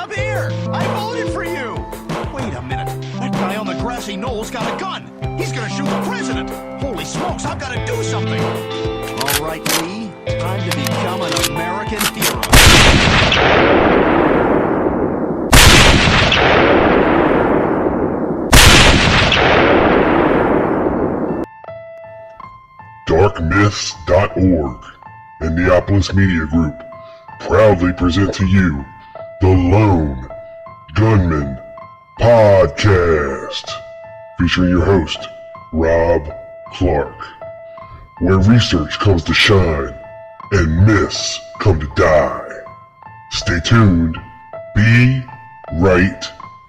up here! I voted for you! Wait a minute. That guy on the grassy knoll's got a gun. He's gonna shoot the president. Holy smokes, I've got to do something. All right, Lee. Time to become an American hero. Darkmyths.org and Neopolis Media Group proudly present to you the Lone Gunman Podcast, featuring your host, Rob Clark, where research comes to shine and myths come to die. Stay tuned. Be right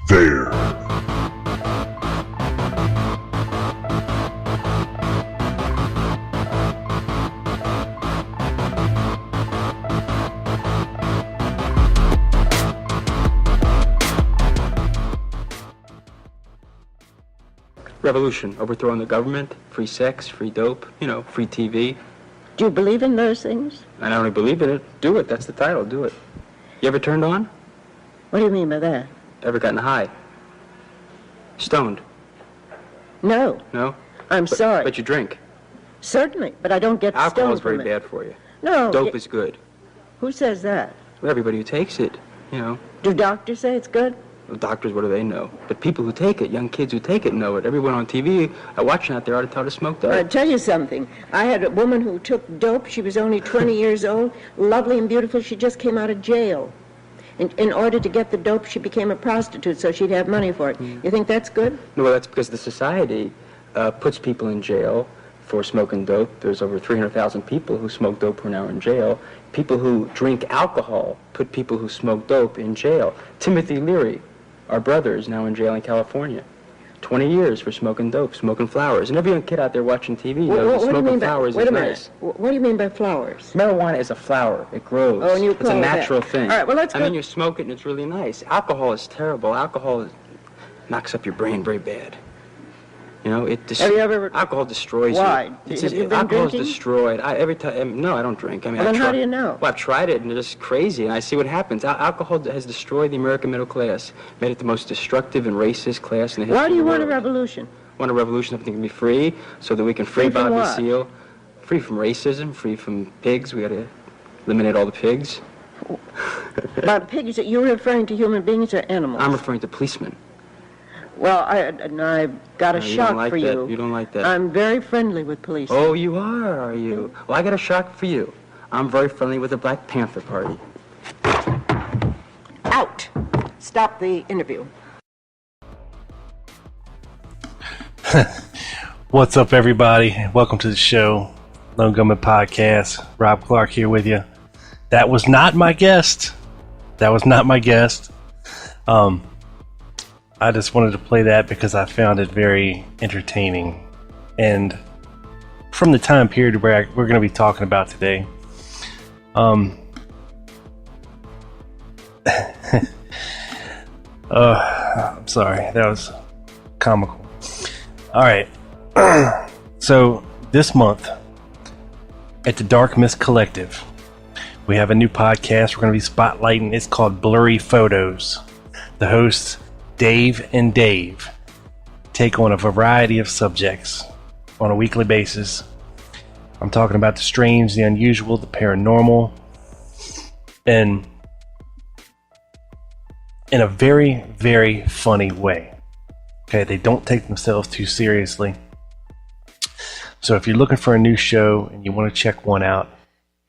there. Revolution, overthrowing the government, free sex, free dope, free TV. Do you believe in those things? I not only believe in it, do it. That's the title, do it. You ever turned on? What do you mean by that? Ever gotten high? Stoned? No. No? I'm sorry. But you drink? Certainly, but I don't get stoned Alcohol is very from it. bad for you. No. Dope is good. Who says that? Well, everybody who takes it, Do doctors say it's good? The doctors, what do they know? But people who take it, young kids who take it know it. Everyone on TV, watching out there ought to tell her to smoke dope. I'll tell you something. I had a woman who took dope. She was only 20 years old, lovely and beautiful. She just came out of jail. In order to get the dope, she became a prostitute so she'd have money for it. You think that's good? No, well, that's because the society puts people in jail for smoking dope. There's over 300,000 people who smoke dope who are now in jail. People who drink alcohol put people who smoke dope in jail. Timothy Leary, our brother, is now in jail in California. 20 years for smoking dope, smoking flowers. And every young kid out there watching TV knows that smoking flowers is nice. What do you mean by flowers? Marijuana is a flower. It grows. Oh, and you it's call a it natural that. thing. All right, well, let's go. You smoke it and it's really nice. Alcohol is terrible. Alcohol knocks up your brain very bad. Have you ever... Alcohol destroys Why? you. Have you been alcohol drinking? is destroyed. No, I don't drink. Well, then how do you know? Well, I've tried it, and it's just crazy, and I see what happens. Alcohol has destroyed the American middle class, made it the most destructive and racist class in the history of the world. Why do you want a revolution? I want a revolution, everything can be free, so that we can free from Bobby what? Seale. Free from racism, free from pigs. We got to eliminate all the pigs. About pigs, you're referring to human beings or animals? I'm referring to policemen. Well, I've got a No, you shock don't like for that. you. You don't like that. I'm very friendly with police. Oh, you are you? Well, I got a shock for you. I'm very friendly with the Black Panther Party. Out. Stop the interview. What's up, everybody? Welcome to the show, Lone Gunman Podcast. Rob Clark here with you. That was not my guest. I just wanted to play that because I found it very entertaining. And from the time period where we're going to be talking about today, I'm sorry, that was comical. All right. So this month at the Dark Mist Collective, we have a new podcast we're going to be spotlighting. It's called Blurry Photos. The hosts, Dave and Dave, take on a variety of subjects on a weekly basis. I'm talking about the strange, the unusual, the paranormal, and in a very, very funny way. Okay, they don't take themselves too seriously. So if you're looking for a new show and you want to check one out,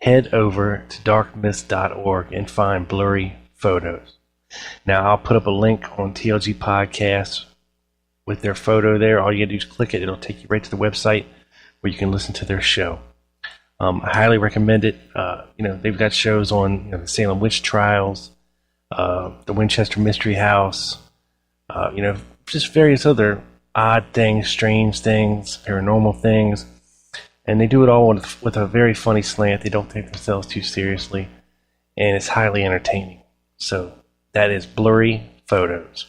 head over to darkmyths.org and find Blurry Photos. Now, I'll put up a link on TLG Podcast with their photo there. All you gotta do is click it. It'll take you right to the website where you can listen to their show. I highly recommend it. They've got shows on the Salem witch trials, the Winchester Mystery House, just various other odd things, strange things, paranormal things. And they do it all with a very funny slant. They don't take themselves too seriously. And it's highly entertaining. So that is Blurry Photos.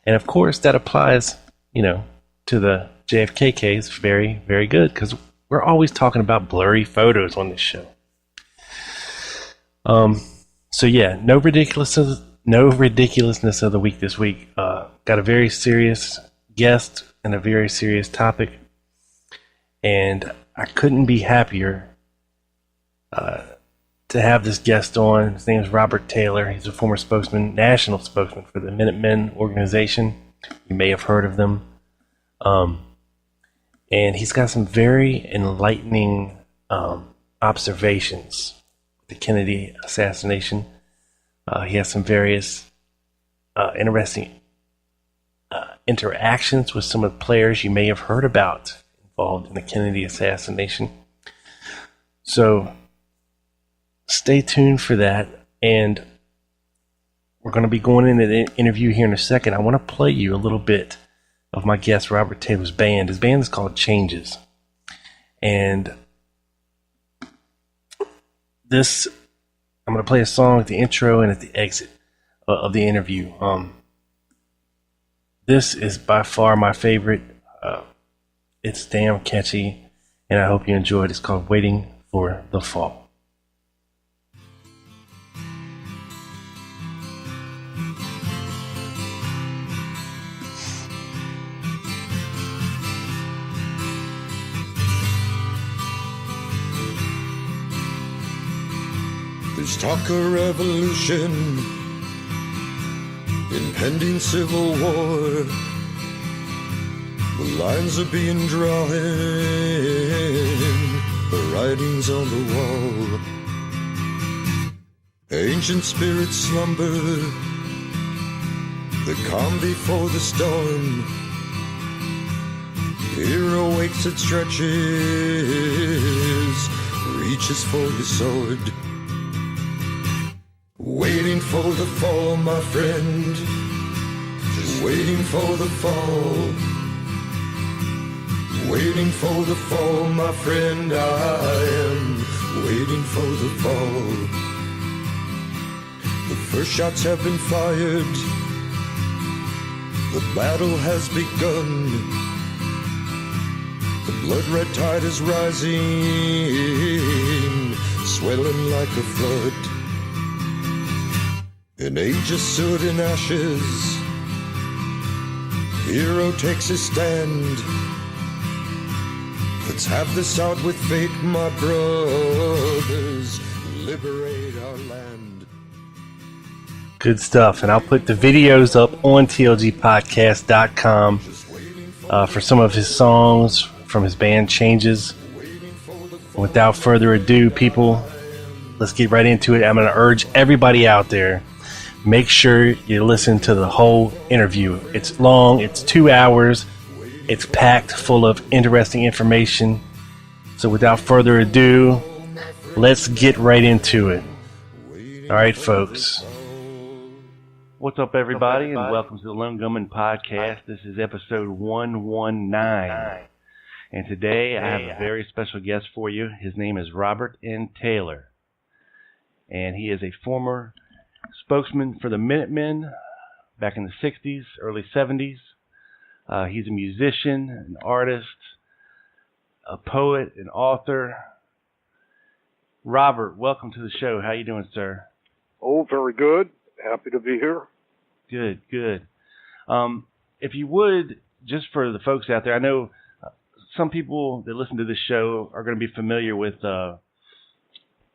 And of course, that applies, to the JFK case very, very good, because we're always talking about blurry photos on this show. So yeah, no ridiculousness no ridiculousness of the week this week. Got a very serious guest and a very serious topic, and I couldn't be happier to have this guest on. His name is Robert Taylor. He's a former spokesman, national spokesman for the Minutemen organization. You may have heard of them. And he's got some very enlightening observations with the Kennedy assassination. He has some various interesting interactions with some of the players you may have heard about involved in the Kennedy assassination. So stay tuned for that. And we're going to be going into the interview here in a second. I want to play you a little bit of my guest Robert Taylor's band. His band is called Changes. And this, I'm going to play a song at the intro and at the exit of the interview. This is by far my favorite. It's damn catchy, and I hope you enjoy it. It's called Waiting for the Fall. There's talk of revolution, impending civil war. The lines are being drawn, the writing's on the wall. Ancient spirits slumber, the calm before the storm. Here awakes, it stretches, reaches for your sword. Waiting for the fall, my friend, just waiting for the fall. Waiting for the fall, my friend, I am waiting for the fall. The first shots have been fired, the battle has begun. The blood-red tide is rising, swelling like a flood. An age of soot and ashes, hero takes his stand. Let's have this out with fate, my brothers, liberate our land. Good stuff, and I'll put the videos up on tlgpodcast.com for some of his songs from his band Changes. Without further ado, people, let's get right into it. I'm going to urge everybody out there, make sure you listen to the whole interview. It's long, it's 2 hours, it's packed full of interesting information. So without further ado, let's get right into it. All right, folks. What's up, everybody, and welcome to the Lone Gunman Podcast. This is episode 119. And today I have a very special guest for you. His name is Robert N. Taylor. And he is a former spokesman for the Minutemen back in the 60s, early 70s. He's a musician, an artist, a poet, an author. Robert, welcome to the show. How you doing, sir? Oh, very good. Happy to be here. Good, good. If you would, just for the folks out there, I know some people that listen to this show are going to be familiar with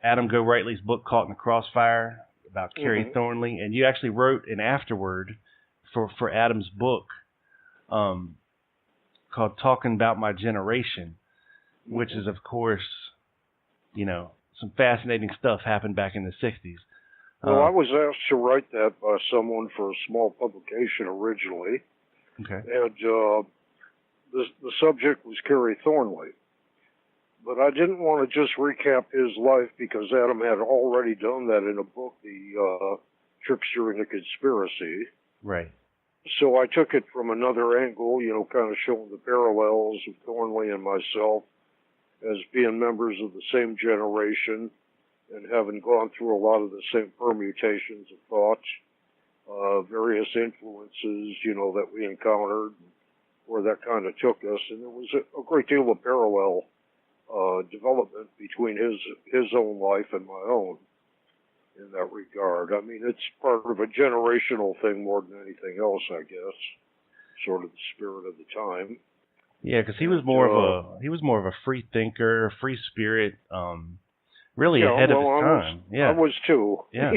Adam Gorightly's book, Caught in the Crossfire, about Carrie Thornley, and you actually wrote an afterword for Adam's book called Talking About My Generation, which is, of course, you know, some fascinating stuff happened back in the 60s. Well, I was asked to write that by someone for a small publication originally. Okay. And the subject was Carrie Thornley. But I didn't want to just recap his life because Adam had already done that in a book, The Trickster and the Conspiracy. Right. So I took it from another angle, you know, kind of showing the parallels of Thornley and myself as being members of the same generation and having gone through a lot of the same permutations of thought, various influences, you know, that we encountered, where that kind of took us. And there was a great deal of parallel development between his own life and my own. And in that regard. I mean, it's part of a generational thing more than anything else, I guess. Sort of the spirit of the time. Yeah, because he was more of a free thinker, a free spirit, really ahead of his time. I was too. Yeah.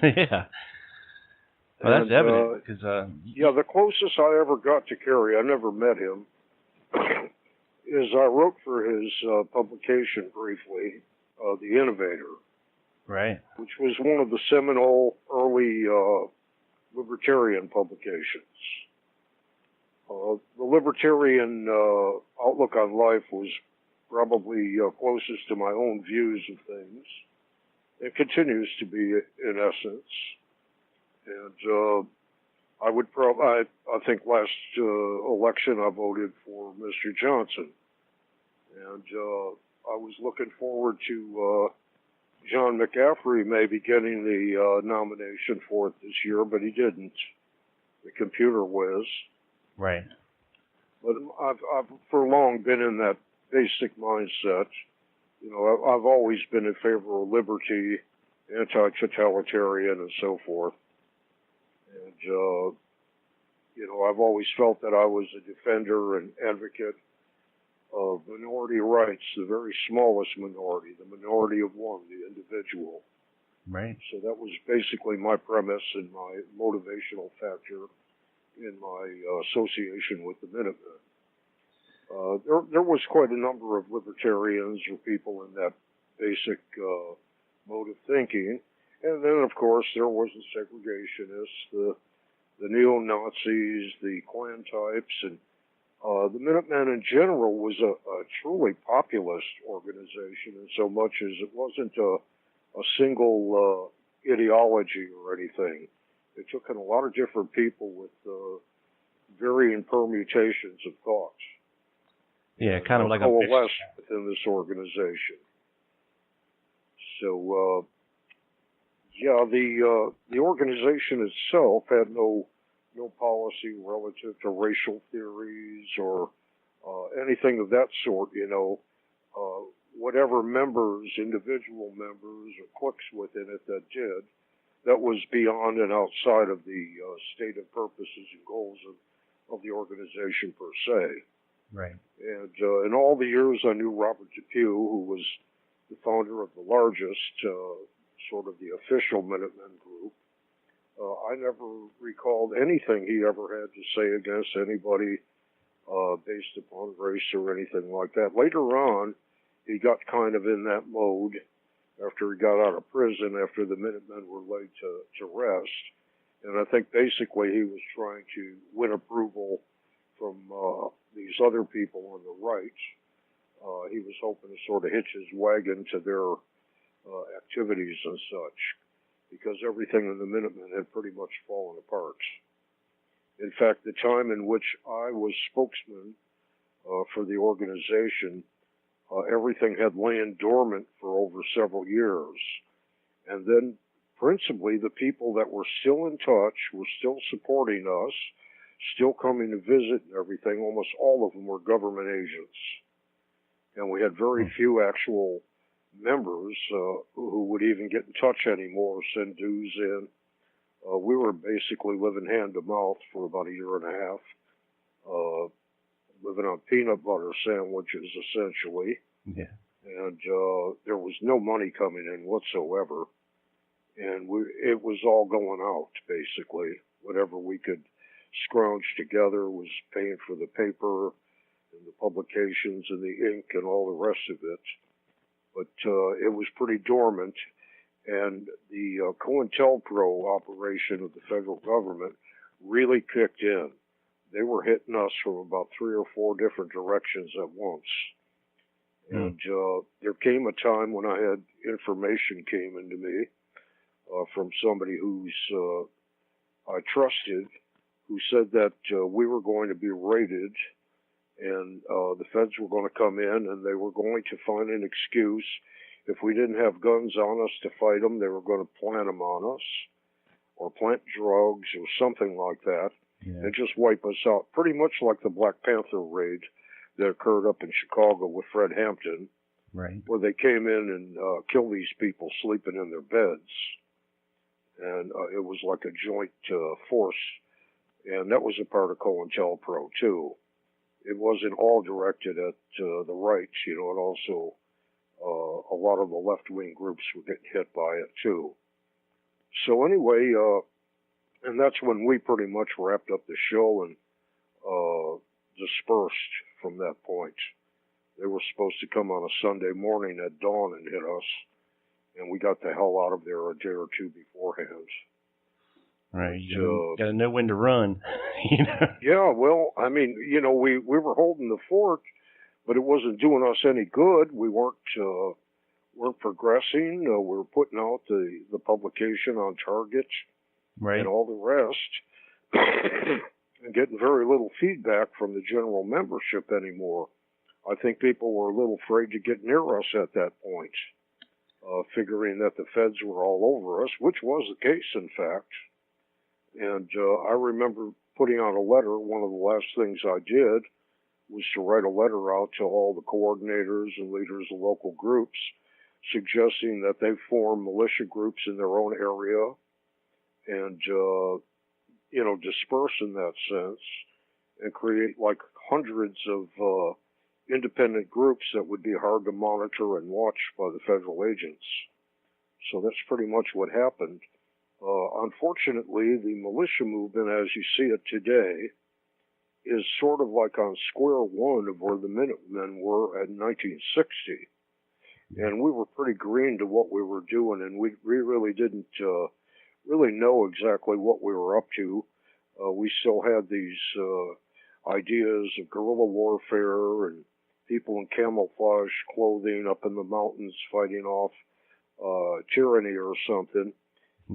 Yeah. Well, that's evident because yeah, the closest I ever got to Kerry, I never met him, is I wrote for his publication briefly, The Innovator, right, which was one of the seminal early libertarian publications. The libertarian outlook on life was probably closest to my own views of things. It continues to be, in essence. And I would I think last election I voted for Mr. Johnson. And I was looking forward to John McCaffrey maybe getting the nomination for it this year, but he didn't. The computer whiz. Right. But I've for long been in that basic mindset. You know, I've always been in favor of liberty, anti-totalitarian, and so forth. And, you know, I've always felt that I was a defender and advocate of minority rights, the very smallest minority, the minority of one, the individual. Right. So that was basically my premise and my motivational factor in my association with the Minutemen. There was quite a number of libertarians or people in that basic mode of thinking. And then, of course, there was the segregationists, the neo-Nazis, the Klan types, and the Minutemen in general was a truly populist organization in so much as it wasn't a single ideology or anything. It took in a lot of different people with varying permutations of thoughts. Yeah, kind of like a coalesced within this organization. So, yeah, the organization itself had no policy relative to racial theories or anything of that sort. You know, whatever members, individual members, or cliques within it that did, that was beyond and outside of the stated purposes and goals of the organization per se. Right. And in all the years I knew Robert Depew, who was the founder of the largest, sort of the official Minutemen group, I never recalled anything he ever had to say against anybody based upon race or anything like that. Later on, he got kind of in that mode after he got out of prison, after the Minutemen were laid to rest. And I think basically he was trying to win approval from these other people on the right. He was hoping to sort of hitch his wagon to their activities and such, because everything in the Minutemen had pretty much fallen apart. In fact, the time in which I was spokesman for the organization, everything had lain dormant for over several years. And then, principally, the people that were still in touch, were still supporting us, still coming to visit and everything, almost all of them were government agents. And we had very few actual members who would even get in touch anymore, send dues in. We were basically living hand to mouth for about a year and a half, living on peanut butter sandwiches, essentially. Yeah. And there was no money coming in whatsoever. And it was all going out, basically. Whatever we could scrounge together was paying for the paper and the publications and the ink and all the rest of it. But it was pretty dormant. And the COINTELPRO operation of the federal government really kicked in. They were hitting us from about 3 or 4 different directions at once. And there came a time when I had information came into me from somebody who's I trusted, who said that we were going to be raided and the feds were going to come in and they were going to find an excuse. If we didn't have guns on us to fight them, they were going to plant them on us or plant drugs or something like that and just wipe us out. Pretty much like the Black Panther raid that occurred up in Chicago with Fred Hampton, right, where they came in and killed these people sleeping in their beds. it was like a joint force, and that was a part of COINTELPRO too. It wasn't all directed at the right, you know, and also a lot of the left-wing groups were getting hit by it too. So anyway, and that's when we pretty much wrapped up the show and dispersed from that point. They were supposed to come on a Sunday morning at dawn and hit us, and we got the hell out of there a day or two beforehand. Right, you gotta know when to run. You know? Yeah, well, I mean, you know, we were holding the fort, but it wasn't doing us any good. We weren't progressing. We were putting out the publication on target Right. and all the rest, and getting very little feedback from the general membership anymore. I think people were a little afraid to get near us at that point, figuring that the feds were all over us, which was the case, in fact. And I remember putting out a letter. One of the last things I did was to write a letter out to all the coordinators and leaders of local groups, suggesting that they form militia groups in their own area and, you know, disperse in that sense and create like hundreds of independent groups that would be hard to monitor and watch by the federal agents. So that's pretty much what happened. Unfortunately, the militia movement, as you see it today, is sort of like on square one of where the Minutemen were in 1960. And we were pretty green to what we were doing, and we really didn't really know exactly what we were up to. We still had these ideas of guerrilla warfare and people in camouflage clothing up in the mountains fighting off tyranny or something.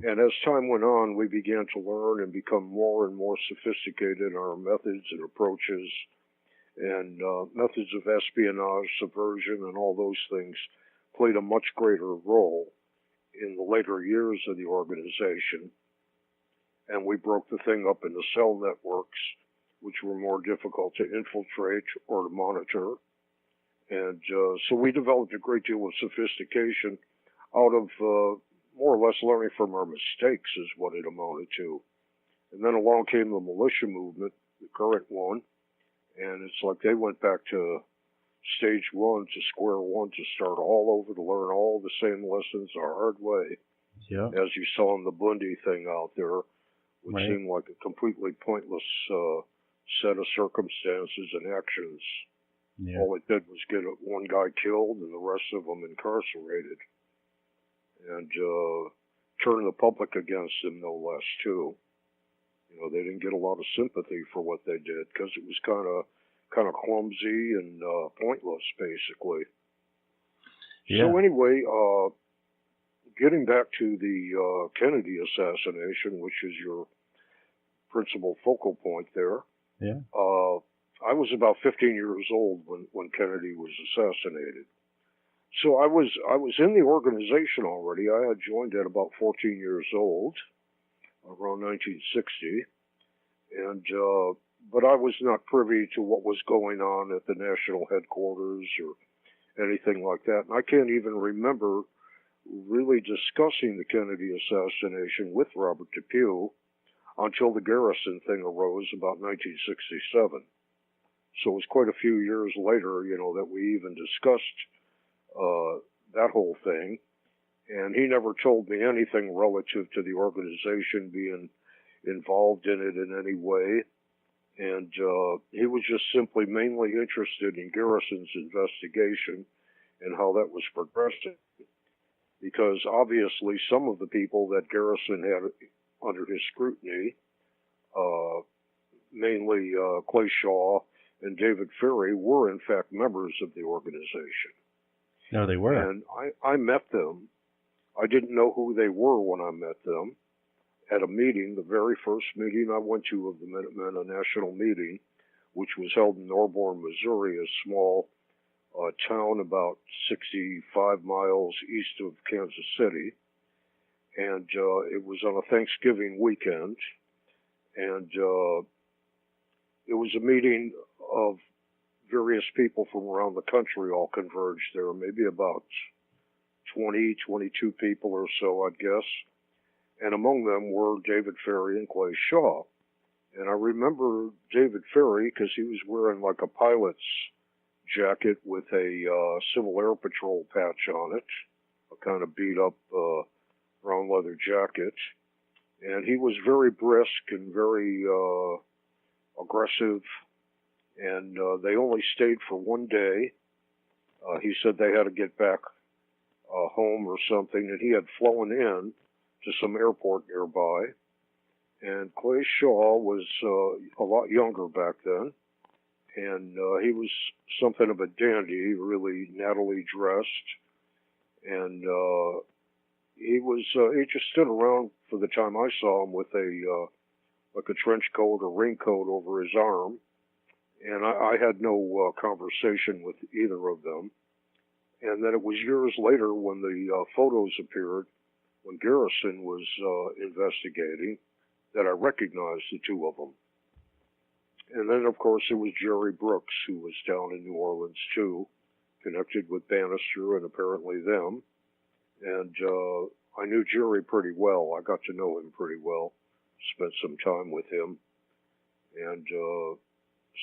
And as time went on, we began to learn and become more and more sophisticated in our methods and approaches and methods of espionage, subversion, and all those things played a much greater role in the later years of the organization. And we broke the thing up into cell networks, which were more difficult to infiltrate or to monitor. And so we developed a great deal of sophistication out of more or less learning from our mistakes is what it amounted to. And then along came the militia movement, the current one, and it's like they went back to stage one, to square one, to start all over, to learn all the same lessons the hard way. Yeah. As you saw in the Bundy thing out there, which Right. seemed like a completely pointless set of circumstances and actions. Yeah. All it did was get one guy killed and the rest of them incarcerated. And turn the public against them, no less, too. You know, they didn't get a lot of sympathy for what they did because it was kind of clumsy and pointless, basically. Yeah. So anyway, getting back to the Kennedy assassination, which is your principal focal point there. Yeah. I was about 15 years old when Kennedy was assassinated. So I was in the organization already. I had joined at about 14 years old, around 1960, and but I was not privy to what was going on at the national headquarters or anything like that. And I can't even remember really discussing the Kennedy assassination with Robert Depew until the Garrison thing arose about 1967. So it was quite a few years later, you know, that we even discussed that whole thing. And he never told me anything relative to the organization being involved in it in any way. And he was just simply mainly interested in Garrison's investigation and how that was progressing. Because obviously some of the people that Garrison had under his scrutiny, mainly Clay Shaw and David Ferry, were in fact members of the organization. No, they were. And I met them. I didn't know who they were when I met them at a meeting, the very first meeting I went to of the Minutemen, a national meeting, which was held in Norborn, Missouri, a small town about 65 miles east of Kansas City. And it was on a Thanksgiving weekend. And it was a meeting of various people from around the country all converged there, maybe about 20, 22 people or so, I'd guess. and among them were David Ferry and Clay Shaw. And I remember David Ferry because he was wearing like a pilot's jacket with a Civil Air Patrol patch on it, a kind of beat up brown leather jacket. And he was very brisk and very aggressive. And they only stayed for one day. He said they had to get back home or something, and he had flown in to some airport nearby. And Clay Shaw was a lot younger back then, and he was something of a dandy, really nattily dressed, and he just stood around for the time I saw him with like a trench coat or raincoat over his arm, and I had no conversation with either of them. And then it was years later when the photos appeared, when Garrison was investigating, that I recognized the two of them. And then, of course, it was Jerry Brooks, who was down in New Orleans, too, connected with Bannister and apparently them. And I knew Jerry pretty well. I got to know him pretty well, spent some time with him. And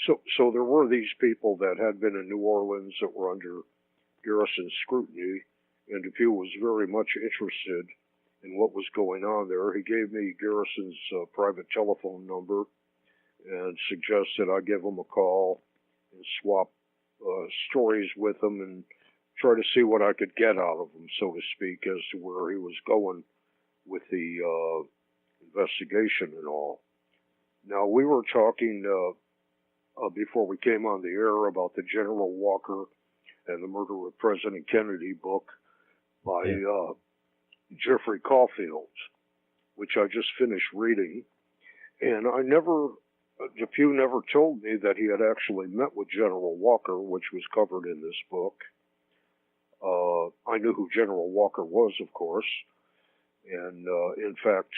so there were these people that had been in New Orleans that were under Garrison's scrutiny, and Depew was very much interested in what was going on there. He gave me Garrison's private telephone number and suggested I give him a call and swap stories with him and try to see what I could get out of him, so to speak, as to where he was going with the investigation and all. Now, we were talking before we came on the air about the General Walker and the Murder of President Kennedy book by Jeffrey Caulfield, which I just finished reading. And Depew never told me that he had actually met with General Walker, which was covered in this book. I knew who General Walker was, of course. And in fact,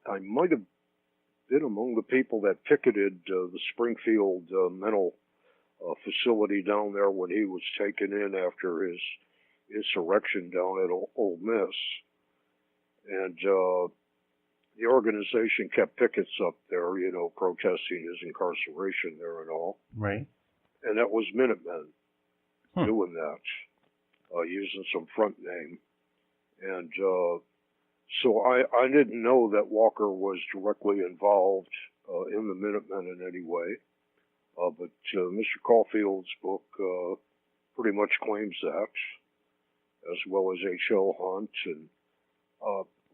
I might have been among the people that picketed the Springfield mental facility down there when he was taken in after his insurrection down at Ole Miss. And the organization kept pickets up there, protesting his incarceration there and all. Right. And that was Minutemen doing that, using some front name. And so I didn't know that Walker was directly involved in the Minutemen in any way. But Mr. Caulfield's book pretty much claims that, as well as H.L. Hunt. And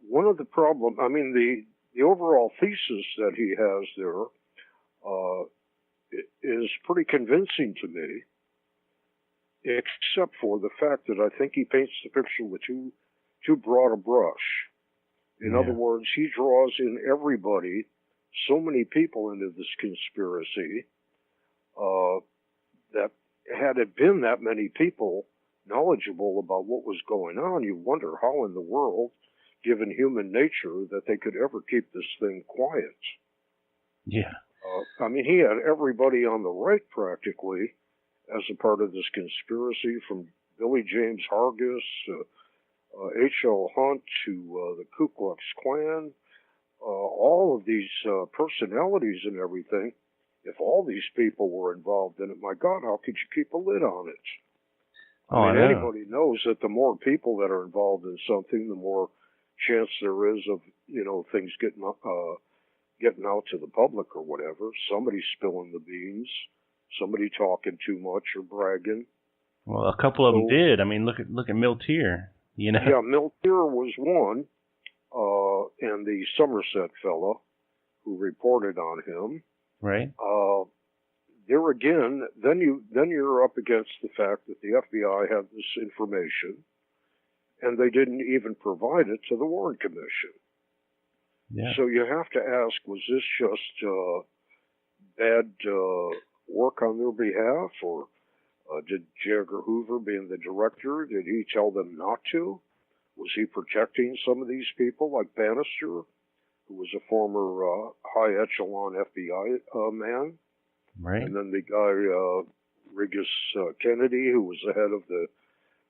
one of the problems, the overall thesis that he has there is pretty convincing to me, except for the fact that I think he paints the picture with too broad a brush. In other words, he draws in everybody, so many people into this conspiracy, that had it been that many people knowledgeable about what was going on, you wonder how in the world, given human nature, that they could ever keep this thing quiet. Yeah. He had everybody on the right practically as a part of this conspiracy, from Billy James Hargis, H.L. Hunt to the Ku Klux Klan, all of these personalities and everything. If all these people were involved in it, my God, how could you keep a lid on it? Anybody knows that the more people that are involved in something, the more chance there is of, things getting out to the public or whatever. Somebody spilling the beans, somebody talking too much or bragging. Well, a couple of them did. Look at Miltier. Yeah, Miltier was one, and the Somerset fella who reported on him. Right. There again, then you're up against the fact that the FBI had this information, and they didn't even provide it to the Warren Commission. Yeah. So you have to ask, was this just bad work on their behalf, or did J. Edgar Hoover, being the director, did he tell them not to? Was he protecting some of these people, like Bannister, who was a former high echelon FBI man? Right. And then the guy, Regis Kennedy, who was the head of the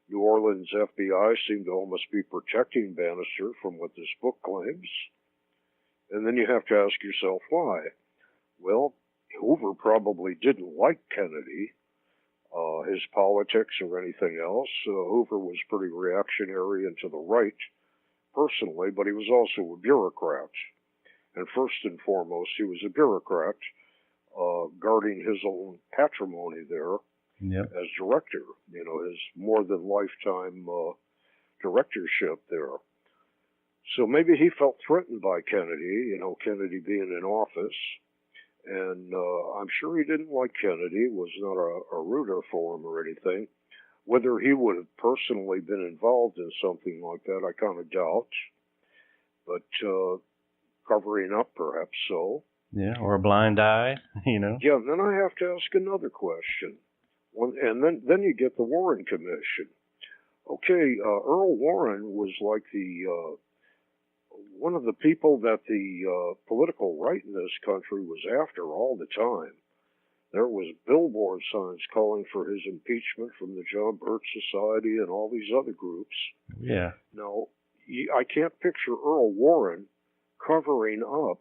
New Orleans FBI seemed to almost be protecting Bannister from what this book claims. And then you have to ask yourself why. Well, Hoover probably didn't like Kennedy, his politics or anything else. Hoover was pretty reactionary and to the right, personally, but he was also a bureaucrat. And first and foremost, he was a bureaucrat, guarding his own patrimony there as director, his more than lifetime directorship there. So maybe he felt threatened by Kennedy, Kennedy being in office. And I'm sure he didn't like Kennedy, was not a rooter for him or anything. Whether he would have personally been involved in something like that, I kind of doubt. But covering up, perhaps so. Yeah, or a blind eye, Yeah, and then I have to ask another question. And then you get the Warren Commission. Okay, Earl Warren was like the one of the people that the political right in this country was after all the time. There was billboard signs calling for his impeachment from the John Birch Society and all these other groups. Yeah. Now, I can't picture Earl Warren covering up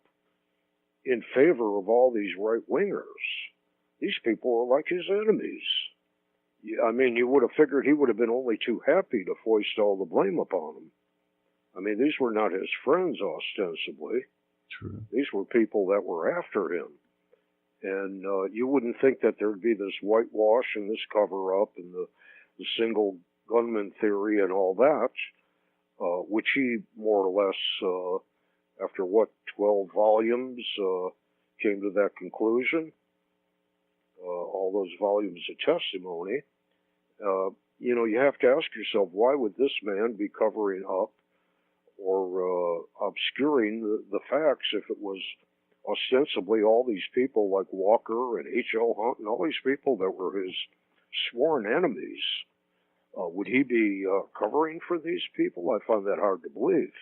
in favor of all these right-wingers. These people are like his enemies. I mean, you would have figured he would have been only too happy to foist all the blame upon them. I mean, these were not his friends, ostensibly. True. These were people that were after him. And you wouldn't think that there'd be this whitewash and this cover-up and the single gunman theory and all that, which he more or less, after 12 volumes, came to that conclusion. All those volumes of testimony. You have to ask yourself, why would this man be covering up or obscuring the facts if it was ostensibly all these people like Walker and H.L. Hunt and all these people that were his sworn enemies? Would he be covering for these people? I find that hard to believe.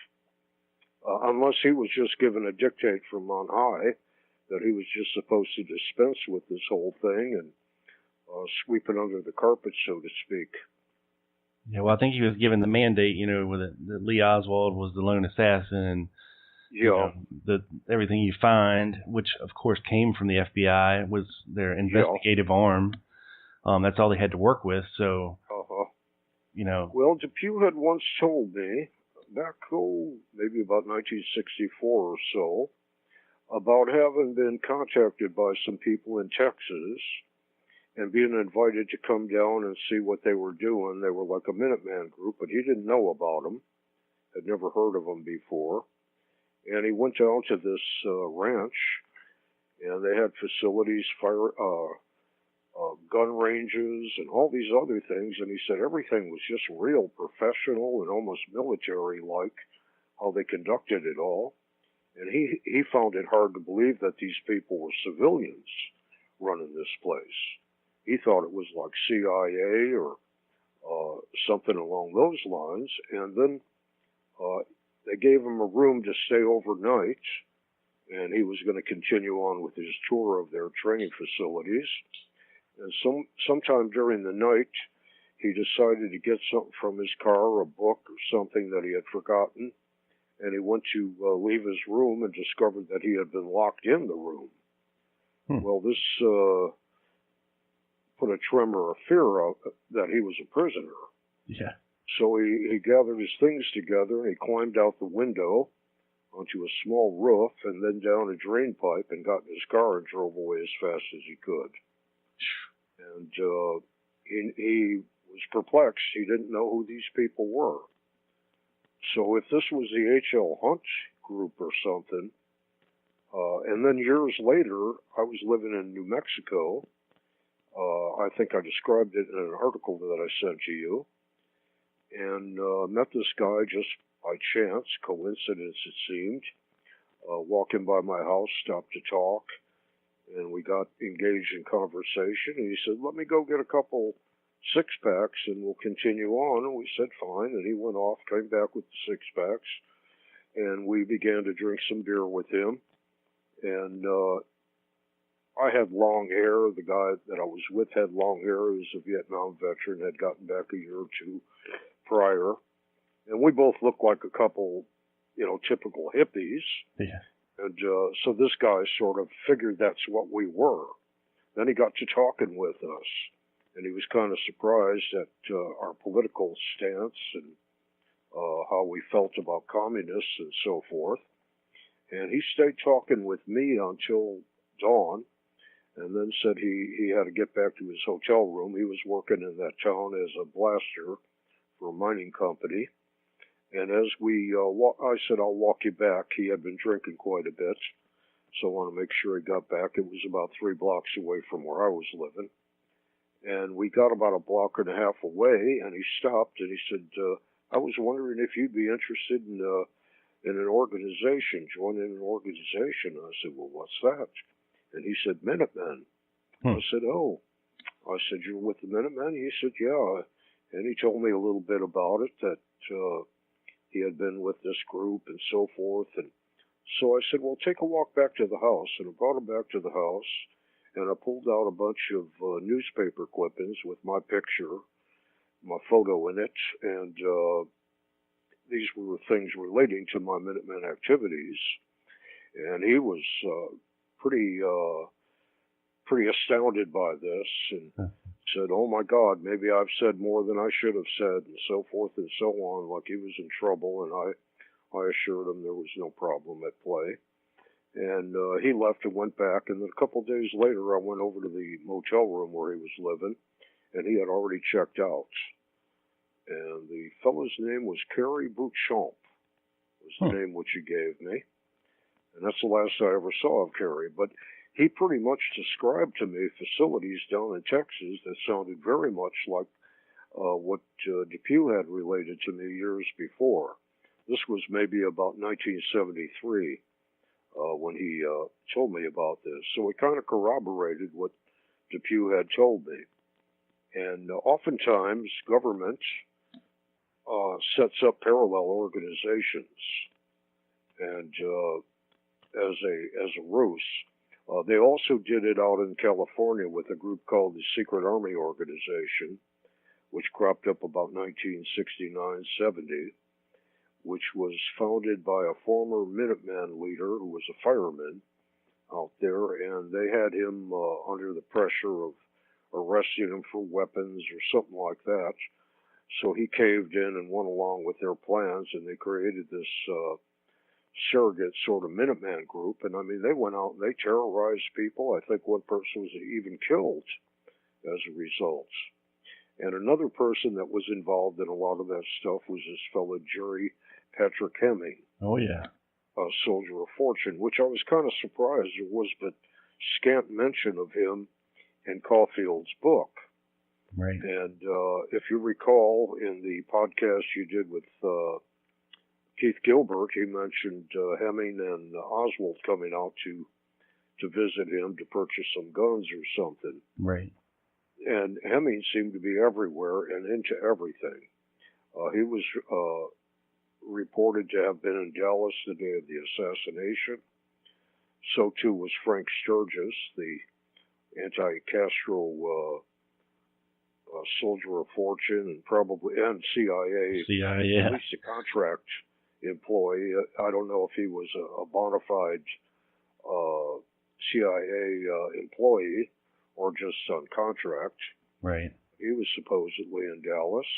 Unless he was just given a dictate from on high that he was just supposed to dispense with this whole thing and sweep it under the carpet, so to speak. Yeah, well, I think he was given the mandate, that Lee Oswald was the lone assassin, and everything you find, which of course came from the FBI, was their investigative arm. That's all they had to work with. So, Well, Depew had once told me back, maybe about 1964 or so, about having been contacted by some people in Texas and being invited to come down and see what they were doing. They were like a Minuteman group, but he didn't know about them, had never heard of them before. And he went down to this ranch, and they had facilities, gun ranges, and all these other things. And he said everything was just real professional and almost military-like, how they conducted it all. And he found it hard to believe that these people were civilians running this place. He thought it was like CIA or something along those lines. And then they gave him a room to stay overnight, and he was going to continue on with his tour of their training facilities. And sometime during the night, he decided to get something from his car, a book or something that he had forgotten. And he went to leave his room and discovered that he had been locked in the room. Well, this put a tremor of fear out that he was a prisoner. Yeah. So he gathered his things together and he climbed out the window onto a small roof and then down a drain pipe and got in his car and drove away as fast as he could. And he was perplexed. He didn't know who these people were. So if this was the H.L. Hunt group or something, and then years later, I was living in New Mexico. I think I described it in an article that I sent to you, and met this guy just by chance, coincidence it seemed, walking by my house, stopped to talk, and we got engaged in conversation, and he said, let me go get a couple six-packs and we'll continue on. And we said, fine. And he went off, came back with the six-packs, and we began to drink some beer with him. And I had long hair. The guy that I was with had long hair. He was a Vietnam veteran, had gotten back a year or two prior. And we both looked like a couple, typical hippies. Yeah. And so this guy sort of figured that's what we were. Then he got to talking with us, and he was kind of surprised at our political stance and how we felt about communists and so forth. And he stayed talking with me until dawn, and then said he had to get back to his hotel room. He was working in that town as a blaster for a mining company. And as I said, I'll walk you back. He had been drinking quite a bit, so I want to make sure he got back. It was about 3 blocks away from where I was living. And we got about a block and a half away, and he stopped, and he said, I was wondering if you'd be interested in an organization, joining an organization. I said, well, what's that? And he said, Minutemen. I said, oh. I said, you're with the Minutemen? He said, yeah. And he told me a little bit about it, that he had been with this group and so forth. And so I said, well, take a walk back to the house. And I brought him back to the house, and I pulled out a bunch of newspaper clippings with my picture, my photo in it, and these were things relating to my Minutemen activities. And he was pretty astounded by this, and said, oh my God, maybe I've said more than I should have said, and so forth and so on, like he was in trouble. And I assured him there was no problem at play. And he left and went back, and then a couple of days later I went over to the motel room where he was living, and he had already checked out. And the fellow's name was Kerry Bouchamp, was the name which he gave me. And that's the last I ever saw of Kerry. But he pretty much described to me facilities down in Texas that sounded very much like what Depew had related to me years before. This was maybe about 1973 when he told me about this. So it kind of corroborated what Depew had told me. And oftentimes government sets up parallel organizations, and as a ruse. They also did it out in California with a group called the Secret Army Organization, which cropped up about 1969-70, which was founded by a former Minuteman leader who was a fireman out there, and they had him under the pressure of arresting him for weapons or something like that. So he caved in and went along with their plans, and they created this surrogate sort of Minuteman group. And I mean, they went out and they terrorized people. I think one person was even killed as a result. And another person that was involved in a lot of that stuff was this fellow Jerry Patrick Hemming. Oh, yeah. A soldier of fortune, which I was kind of surprised there was but scant mention of him in Caulfield's book. Right. And if you recall in the podcast you did with Keith Gilbert, he mentioned Hemming and Oswald coming out to visit him to purchase some guns or something. Right. And Hemming seemed to be everywhere and into everything. He was reported to have been in Dallas the day of the assassination. So too was Frank Sturgis, the anti-Castro soldier of fortune, and CIA, CIA. at least a contract employee. I don't know if he was a bona fide CIA employee or just on contract. Right. He was supposedly in Dallas.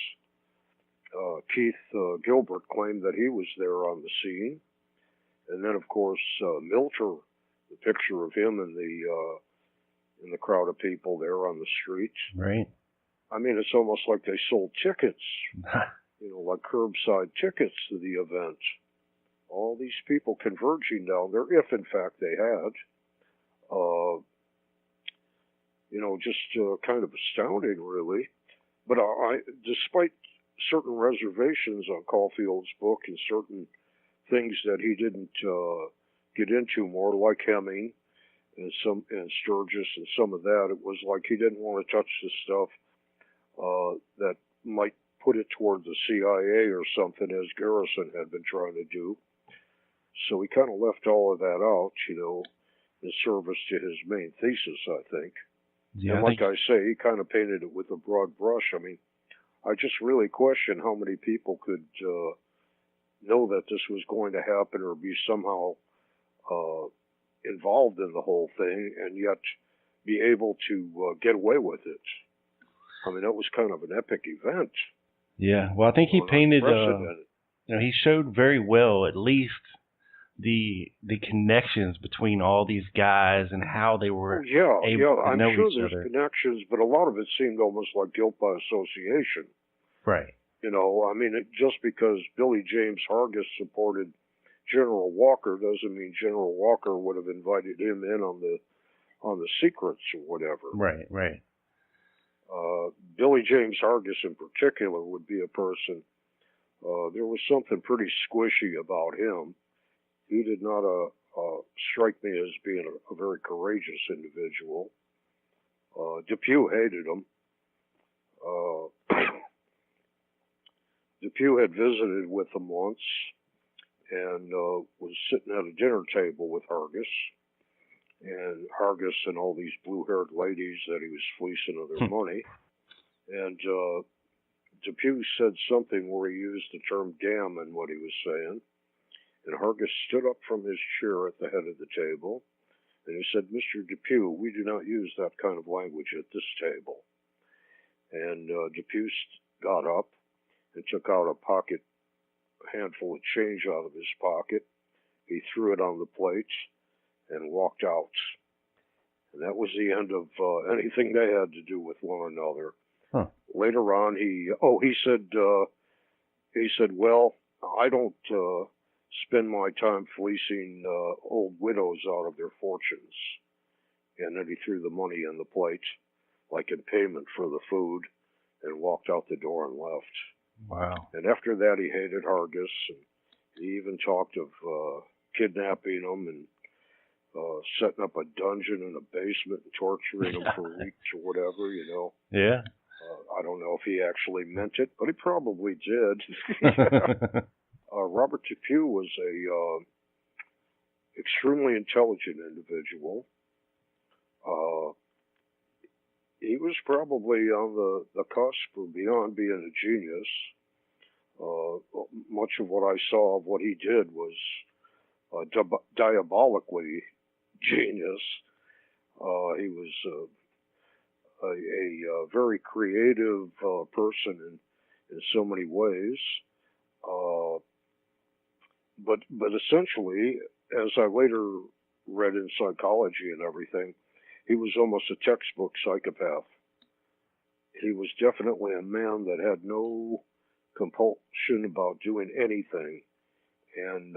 Keith Gilbert claimed that he was there on the scene. And then, of course, Milter, the picture of him in the crowd of people there on the street. Right. I mean, it's almost like they sold tickets, like curbside tickets to the event. All these people converging down there, if in fact they had. Just kind of astounding, really. But despite certain reservations on Caulfield's book and certain things that he didn't get into more, like Hemming and Sturgis and some of that, it was like he didn't want to touch the stuff that might put it toward the CIA or something, as Garrison had been trying to do. So he kind of left all of that out, in service to his main thesis, I think. Yeah, And like I say, he kind of painted it with a broad brush. I mean, I just really question how many people could know that this was going to happen or be somehow involved in the whole thing and yet be able to get away with it. I mean, that was kind of an epic event. Yeah, well, I think he painted, Unprecedented. he showed very well at least the connections between all these guys and how they were able to I'm know sure each there's other. connections, but a lot of it seemed almost like guilt by association. Right. You know, I mean, just because Billy James Hargis supported General Walker doesn't mean General Walker would have invited him in on the secrets or whatever. Right, right. Billy James Hargis in particular would be a person. There was something pretty squishy about him. He did not strike me as being a very courageous individual. Depew hated him. Depew had visited with him once and was sitting at a dinner table with Hargis. And Hargis and all these blue-haired ladies that he was fleecing of their money. And Depew said something where he used the term damn in what he was saying. And Hargis stood up from his chair at the head of the table, and he said, "Mr. Depew, we do not use that kind of language at this table." And Depew got up and took out a handful of change out of his pocket. He threw it on the plate and walked out. And that was the end of anything they had to do with one another. Huh. Later on, he said, "Well, I don't spend my time fleecing old widows out of their fortunes." And then he threw the money in the plate, like in payment for the food, and walked out the door and left. Wow. And after that, he hated Hargis, and he even talked of kidnapping him and setting up a dungeon in a basement and torturing him for weeks or whatever, you know. Yeah. I don't know if he actually meant it, but he probably did. Robert Depew was a extremely intelligent individual. He was probably on the cusp or beyond being a genius. Much of what I saw of what he did was diabolically genius. He was a very creative person in so many ways. But essentially, as I later read in psychology and everything, he was almost a textbook psychopath. He was definitely a man that had no compulsion about doing anything. And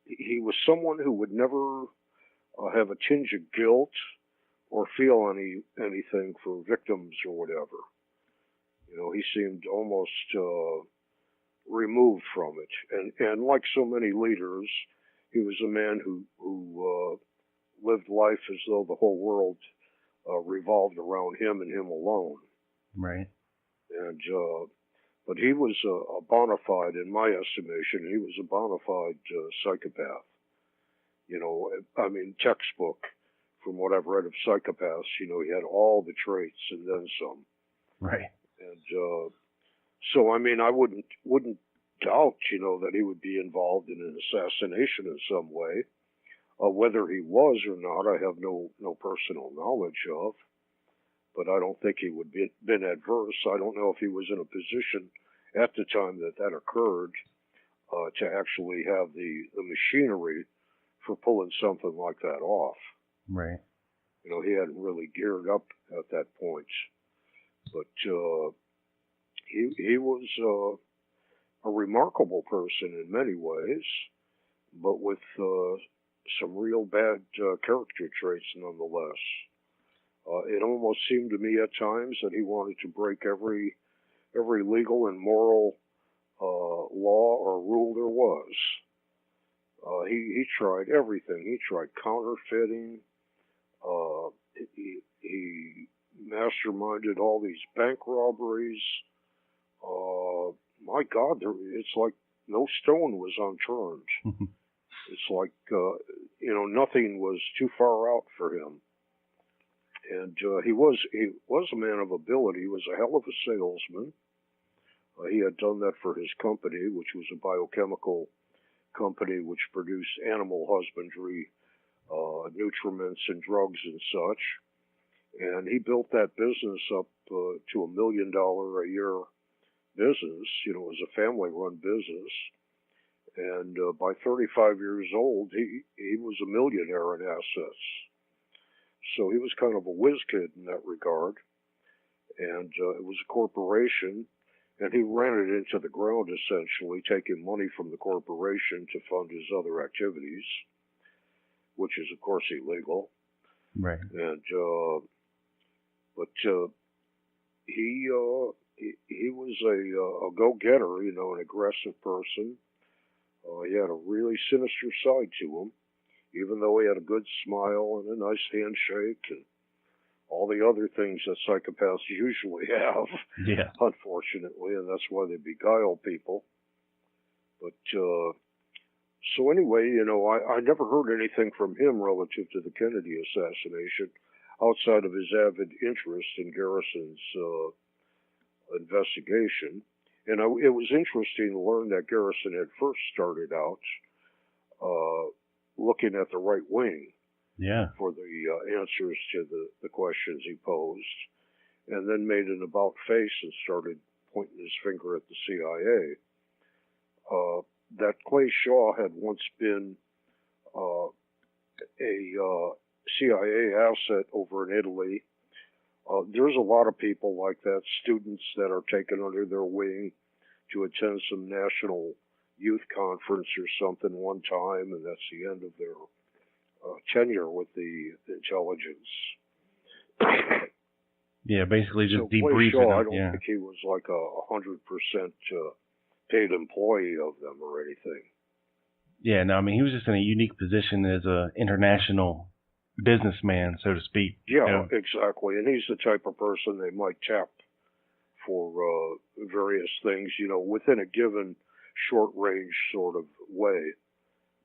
he was someone who would never have a tinge of guilt or feel anything for victims or whatever. You know, he seemed almost removed from it. And like so many leaders, he was a man who lived life as though the whole world revolved around him and him alone. Right. And but he was a bona fide, in my estimation, he was a bona fide psychopath. You know, I mean, textbook. From what I've read of psychopaths, you know, he had all the traits and then some. Right. And so, I mean, I wouldn't doubt, you know, that he would be involved in an assassination in some way. Whether he was or not, I have no personal knowledge of. But I don't think he would be been adverse. I don't know if he was in a position at the time that occurred to actually have the machinery for pulling something like that off. Right. You know, he hadn't really geared up at that point. But he was a remarkable person in many ways, but with some real bad character traits nonetheless. It almost seemed to me at times that he wanted to break every legal and moral law or rule there was. He tried everything. He tried counterfeiting. He masterminded all these bank robberies. My God, it's like no stone was unturned. It's like, nothing was too far out for him. And he was a man of ability. He was a hell of a salesman. He had done that for his company, which was a biochemical company which produced animal husbandry, nutriments and drugs and such. And he built that business up to $1 million a year business. It was a family-run business. And by 35 years old, he was a millionaire in assets. So he was kind of a whiz kid in that regard. And it was a corporation, and he ran it into the ground, essentially, taking money from the corporation to fund his other activities, which is, of course, illegal. Right. And but he was a go-getter, an aggressive person. He had a really sinister side to him, even though he had a good smile and a nice handshake and all the other things that psychopaths usually have, Yeah. unfortunately, and that's why they beguile people. But so anyway, I never heard anything from him relative to the Kennedy assassination outside of his avid interest in Garrison's investigation. And it was interesting to learn that Garrison had first started out looking at the right wing for the answers to the questions he posed, and then made an about face and started pointing his finger at the CIA. That Clay Shaw had once been a CIA asset over in Italy. There's a lot of people like that, students that are taken under their wing to attend some national youth conference or something one time, and that's the end of their tenure with the intelligence. Yeah, basically just So Clay debriefing Shaw, them. I don't think he was like 100% paid employee of them or anything. Yeah, no, I mean, he was just in a unique position as a international businessman, so to speak. Yeah, exactly. And he's the type of person they might tap for various things, within a given short-range sort of way.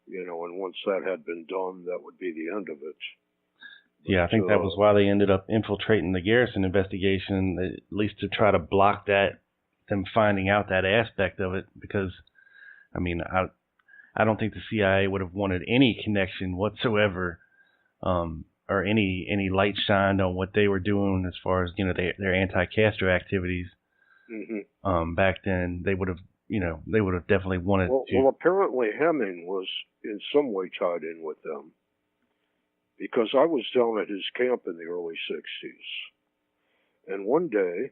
And once that had been done, that would be the end of it. Yeah, I think that was why they ended up infiltrating the Garrison investigation, at least to try to block them finding out that aspect of it, because, I mean, I don't think the CIA would have wanted any connection whatsoever, or any light shined on what they were doing as far as, their anti-Castro activities. Mm-hmm. Back then. They would have definitely wanted to. Well, apparently Hemming was in some way tied in with them, because I was down at his camp in the early 60s. And one day,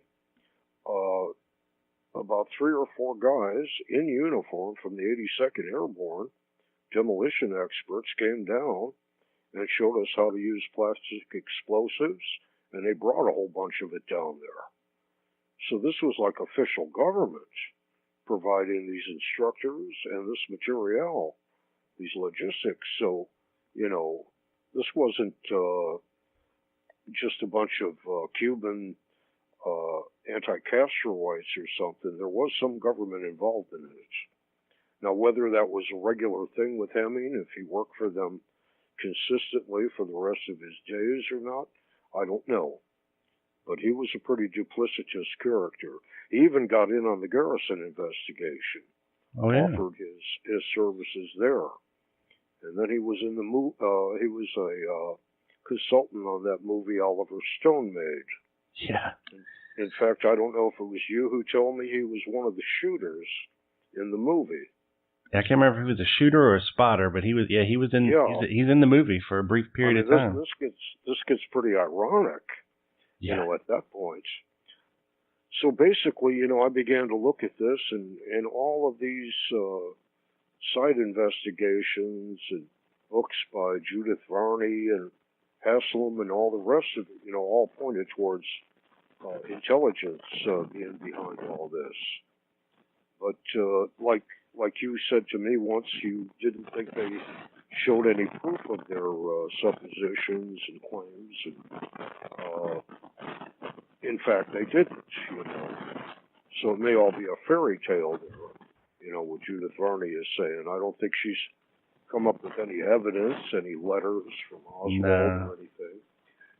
about 3 or 4 guys in uniform from the 82nd Airborne, demolition experts, came down and showed us how to use plastic explosives, and they brought a whole bunch of it down there. So this was like official government providing these instructors and this material, these logistics. So, this wasn't just a bunch of Cuban anti-Castroites or something. There was some government involved in it. Now, whether that was a regular thing with Hemming, if he worked for them consistently for the rest of his days or not, I don't know. But he was a pretty duplicitous character. He even got in on the Garrison investigation. Offered his services there. And then he was in the he was a consultant on that movie Oliver Stone made. Yeah. In fact, I don't know if it was you who told me he was one of the shooters in the movie. I can't remember if he was a shooter or a spotter, but he was. Yeah, he was in. Yeah. He's in the movie for a brief period of time. This gets pretty ironic. Yeah. At that point. So basically, I began to look at this, and all of these side investigations and books by Judith Varney and Haslam and all the rest of it, all pointed towards intelligence being behind all this. But like you said to me once, you didn't think they showed any proof of their suppositions and claims. And, in fact, they didn't, So it may all be a fairy tale there, what Judith Varney is saying. I don't think she's come up with any evidence, any letters from Oswald No. or anything.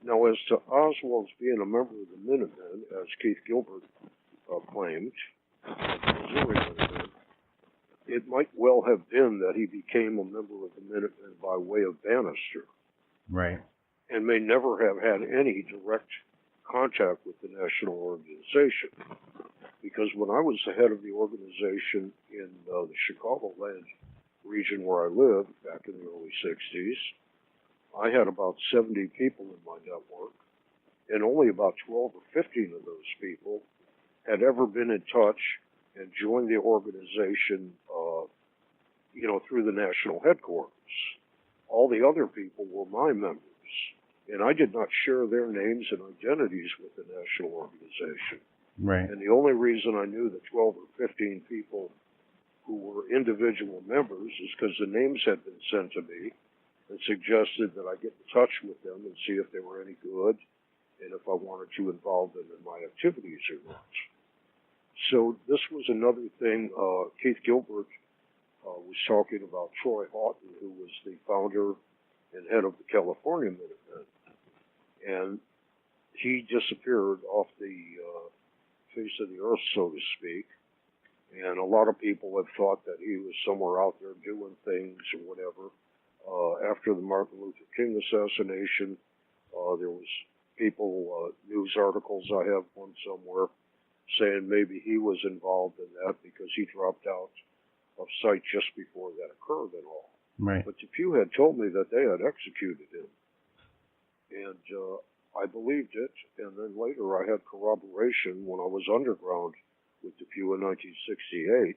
Now, as to Oswald's being a member of the Minutemen, as Keith Gilbert claimed, Missouri Minutemen, it might well have been that he became a member of the Minutemen by way of Bannister, Right. and may never have had any direct contact with the national organization. Because when I was the head of the organization in the Chicagoland region where I lived back in the early 60s, I had about 70 people in my network, and only about 12 or 15 of those people had ever been in touch and joined the organization, through the national headquarters. All the other people were my members, and I did not share their names and identities with the national organization. Right. And the only reason I knew the 12 or 15 people who were individual members is because the names had been sent to me and suggested that I get in touch with them and see if they were any good and if I wanted to involve them in my activities or not. So this was another thing. Keith Gilbert was talking about Troy Houghton, who was the founder and head of the California Minutemen. And he disappeared off the face of the earth, so to speak. And a lot of people have thought that he was somewhere out there doing things or whatever. After the Martin Luther King assassination, there was people, news articles, I have one somewhere, saying maybe he was involved in that because he dropped out of sight just before that occurred and all. Right. But Depew had told me that they had executed him. And I believed it, and then later I had corroboration when I was underground with Depew in 1968.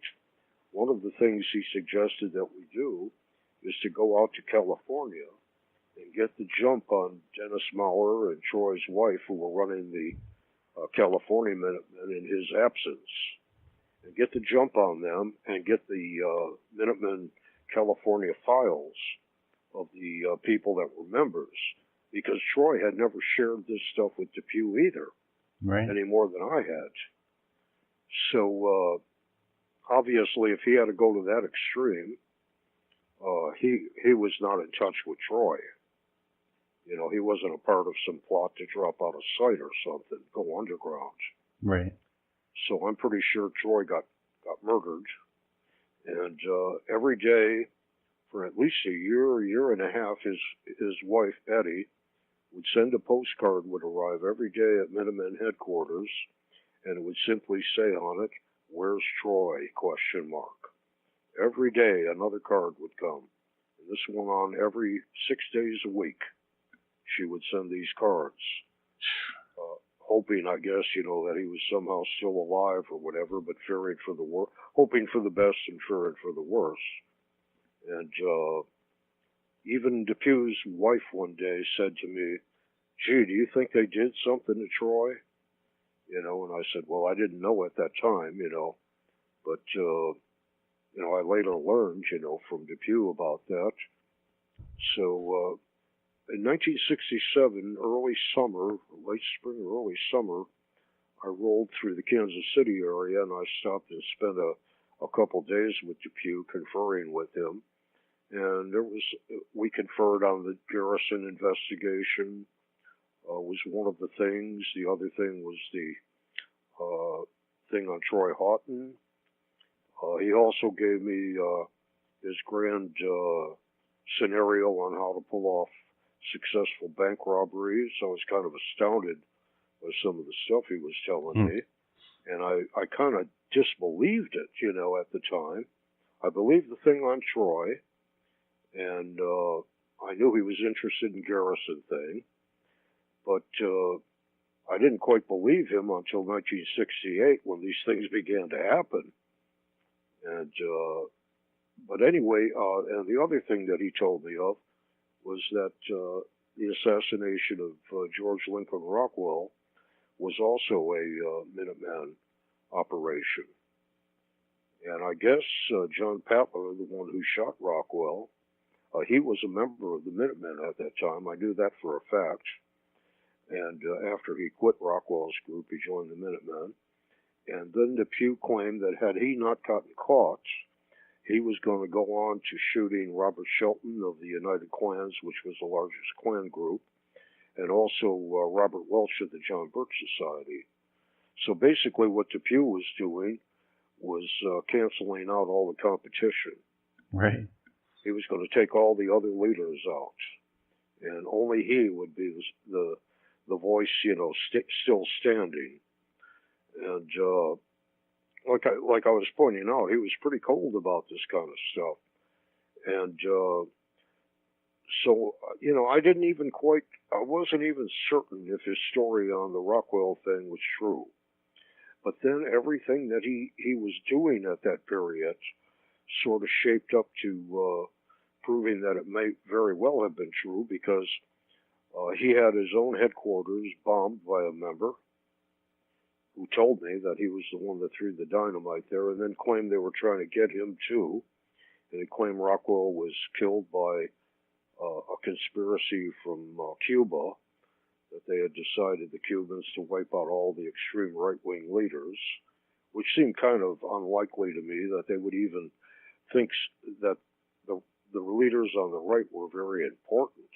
One of the things he suggested that we do is to go out to California and get the jump on Dennis Maurer and Troy's wife, who were running the California Minutemen in his absence, and get the jump on them and get the Minutemen California files of the people that were members, because Troy had never shared this stuff with Depew either, Right. any more than I had. So obviously, if he had to go to that extreme, he was not in touch with Troy. You know, he wasn't a part of some plot to drop out of sight or something, go underground. Right. So I'm pretty sure Troy got murdered. And every day, for at least a year and a half, his wife, Betty, would send a postcard, would arrive every day at Minutemen headquarters, and it would simply say on it, "Where's Troy?" ? Every day another card would come. And this went on every 6 days a week. She would send these cards, hoping, I guess, that he was somehow still alive or whatever, but fearing for the worst, hoping for the best and fearing for the worst. And even Depew's wife one day said to me, "Gee, do you think they did something to Troy?" And I said, "Well, I didn't know at that time, but, I later learned, from Depew about that." So, in 1967, early summer, late spring or early summer, I rolled through the Kansas City area, and I stopped and spent a couple days with Depew, conferring with him. And we conferred on the Garrison investigation, was one of the things. The other thing was the thing on Troy Houghton. He also gave me his grand scenario on how to pull off successful bank robberies. I was kind of astounded by some of the stuff he was telling me. And I kind of disbelieved it, at the time. I believed the thing on Troy, and I knew he was interested in Garrison thing, but I didn't quite believe him until 1968 when these things began to happen. And but anyway, and the other thing that he told me of was that the assassination of George Lincoln Rockwell was also a Minuteman operation. And I guess John Patler, the one who shot Rockwell, he was a member of the Minutemen at that time. I knew that for a fact. And after he quit Rockwell's group, he joined the Minutemen. And then Depew claimed that had he not gotten caught, he was going to go on to shooting Robert Shelton of the United Klans, which was the largest Klan group, and also Robert Welch of the John Birch Society. So basically what Depew was doing was canceling out all the competition. Right. He was going to take all the other leaders out, and only he would be the voice, still standing. And like I was pointing out, he was pretty cold about this kind of stuff. And so, I wasn't even certain if his story on the Rockwell thing was true. But then everything that he was doing at that period sort of shaped up to proving that it may very well have been true, because he had his own headquarters bombed by a member who told me that he was the one that threw the dynamite there, and then claimed they were trying to get him too. And he claimed Rockwell was killed by a conspiracy from Cuba, that they had decided, the Cubans, to wipe out all the extreme right-wing leaders, which seemed kind of unlikely to me, that they would even think that the leaders on the right were very important,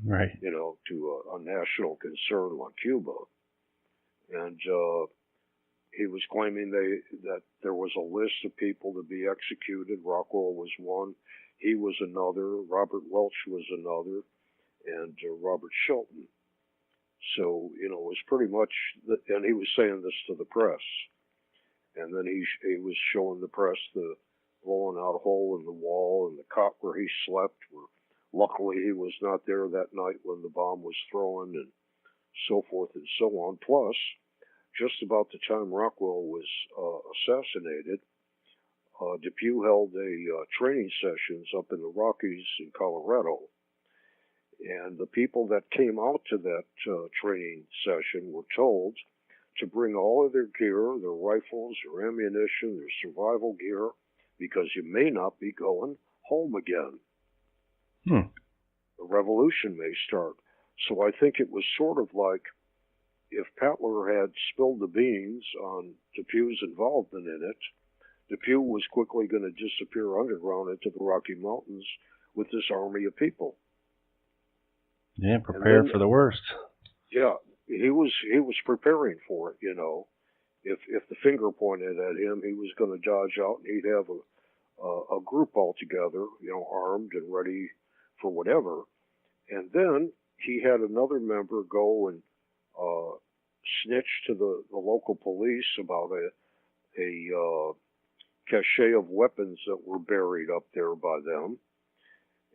Right. to a national concern like Cuba. And he was claiming that there was a list of people to be executed. Rockwell was one. He was another. Robert Welch was another. And Robert Shelton. So, it was pretty much, and he was saying this to the press. And then he was showing the press the blowing out a hole in the wall and the cot where he slept, where luckily he was not there that night when the bomb was thrown, and so forth and so on. Plus, just about the time Rockwell was assassinated, Depew held training sessions up in the Rockies in Colorado. And the people that came out to that training session were told to bring all of their gear, their rifles, their ammunition, their survival gear, because you may not be going home again. The revolution may start. So I think it was sort of like if Patler had spilled the beans on Depew's involvement in it, Depew was quickly going to disappear underground into the Rocky Mountains with this army of people. Yeah, prepare for the worst. Yeah, he was preparing for it, If the finger pointed at him, he was going to dodge out, and he'd have a group all together, armed and ready for whatever. And then he had another member go and snitch to the local police about a cache of weapons that were buried up there by them.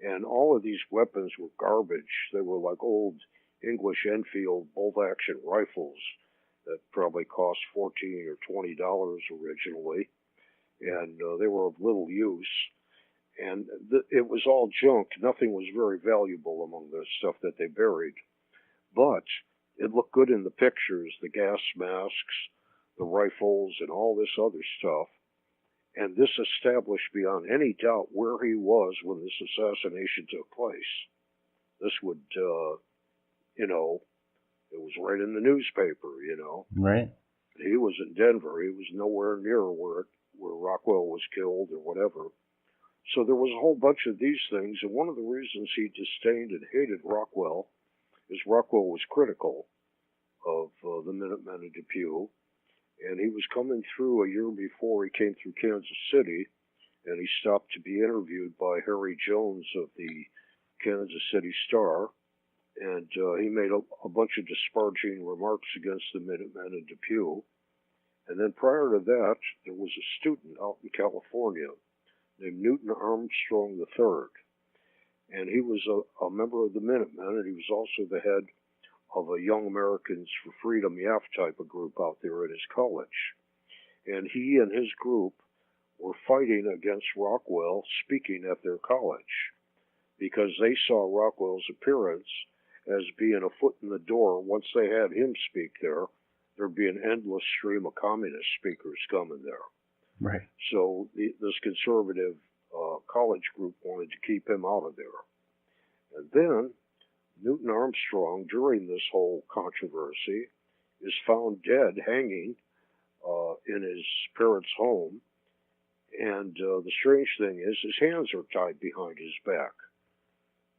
And all of these weapons were garbage. They were like old English Enfield bolt-action rifles that probably cost $14 or $20 originally, and they were of little use. And it was all junk. Nothing was very valuable among the stuff that they buried. But it looked good in the pictures, the gas masks, the rifles, and all this other stuff. And this established beyond any doubt where he was when this assassination took place. This would, it was right in the newspaper, Right. He was in Denver. He was nowhere near where Rockwell was killed or whatever. So there was a whole bunch of these things, and one of the reasons he disdained and hated Rockwell is Rockwell was critical of the Minutemen and Depew. And he was coming through a year before he came through Kansas City, and he stopped to be interviewed by Harry Jones of the Kansas City Star, and he made a bunch of disparaging remarks against the Minutemen and Depew. And then prior to that, there was a student out in California named Newton Armstrong III, and he was a member of the Minutemen, and he was also the head of a Young Americans for Freedom YAF type of group out there at his college. And he and his group were fighting against Rockwell speaking at their college because they saw Rockwell's appearance as being a foot in the door. Once they had him speak there, there'd be an endless stream of communist speakers coming there. Right. So this conservative college group wanted to keep him out of there. And then Newton Armstrong, during this whole controversy, is found dead, hanging in his parents' home, And the strange thing is his hands are tied behind his back.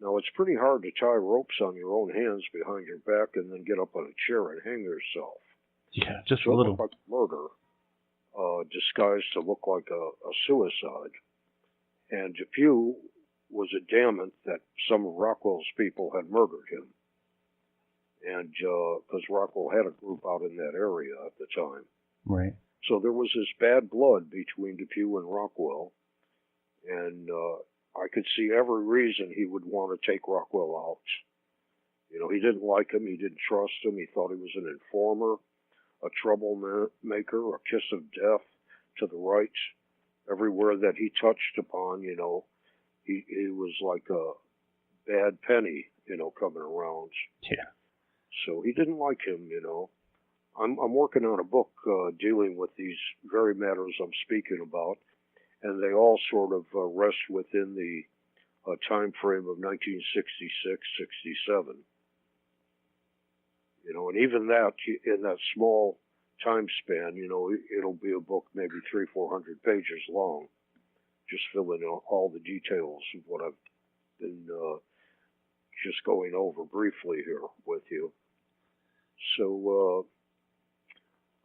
Now, it's pretty hard to tie ropes on your own hands behind your back and then get up on a chair and hang yourself. Yeah, just So a it little. looked like murder, disguised to look like a suicide. And Depew was adamant that some of Rockwell's people had murdered him. And because Rockwell had a group out in that area at the time. Right. So there was this bad blood between Depew and Rockwell. And I could see every reason he would want to take Rockwell out. You know, he didn't like him. He didn't trust him. He thought he was an informer, a troublemaker, a kiss of death to the right. Everywhere that he touched upon, you know, he was like a bad penny, you know, coming around. Yeah. So he didn't like him, you know. I'm working on a book dealing with these very matters I'm speaking about, and they all sort of rest within the time frame of 1966, 67. You know, and even that, in that small time span, you know, it'll be a book maybe 300-400 pages long, just filling out all the details of what I've been just going over briefly here with you. So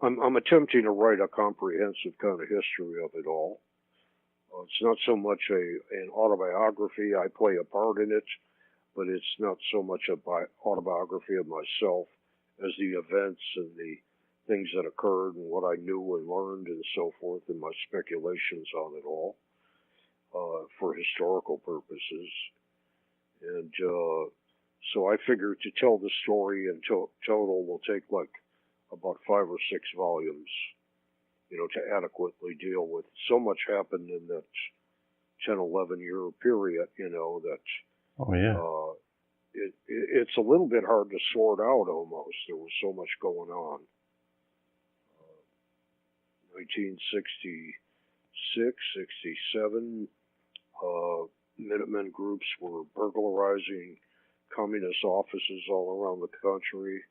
I'm attempting to write a comprehensive kind of history of it all. It's not so much an autobiography. I play a part in it, but it's not so much an autobiography of myself as the events and the things that occurred and what I knew and learned and so forth, and my speculations on it all for historical purposes. And so I figured to tell the story in total will take like about 5 or 6 volumes, you know, to adequately deal with. So much happened in that 10, 11-year period, you know, that Oh, yeah. it's a little bit hard to sort out almost. There was so much going on. 1966, 67, Minutemen groups were burglarizing communist offices all around the country.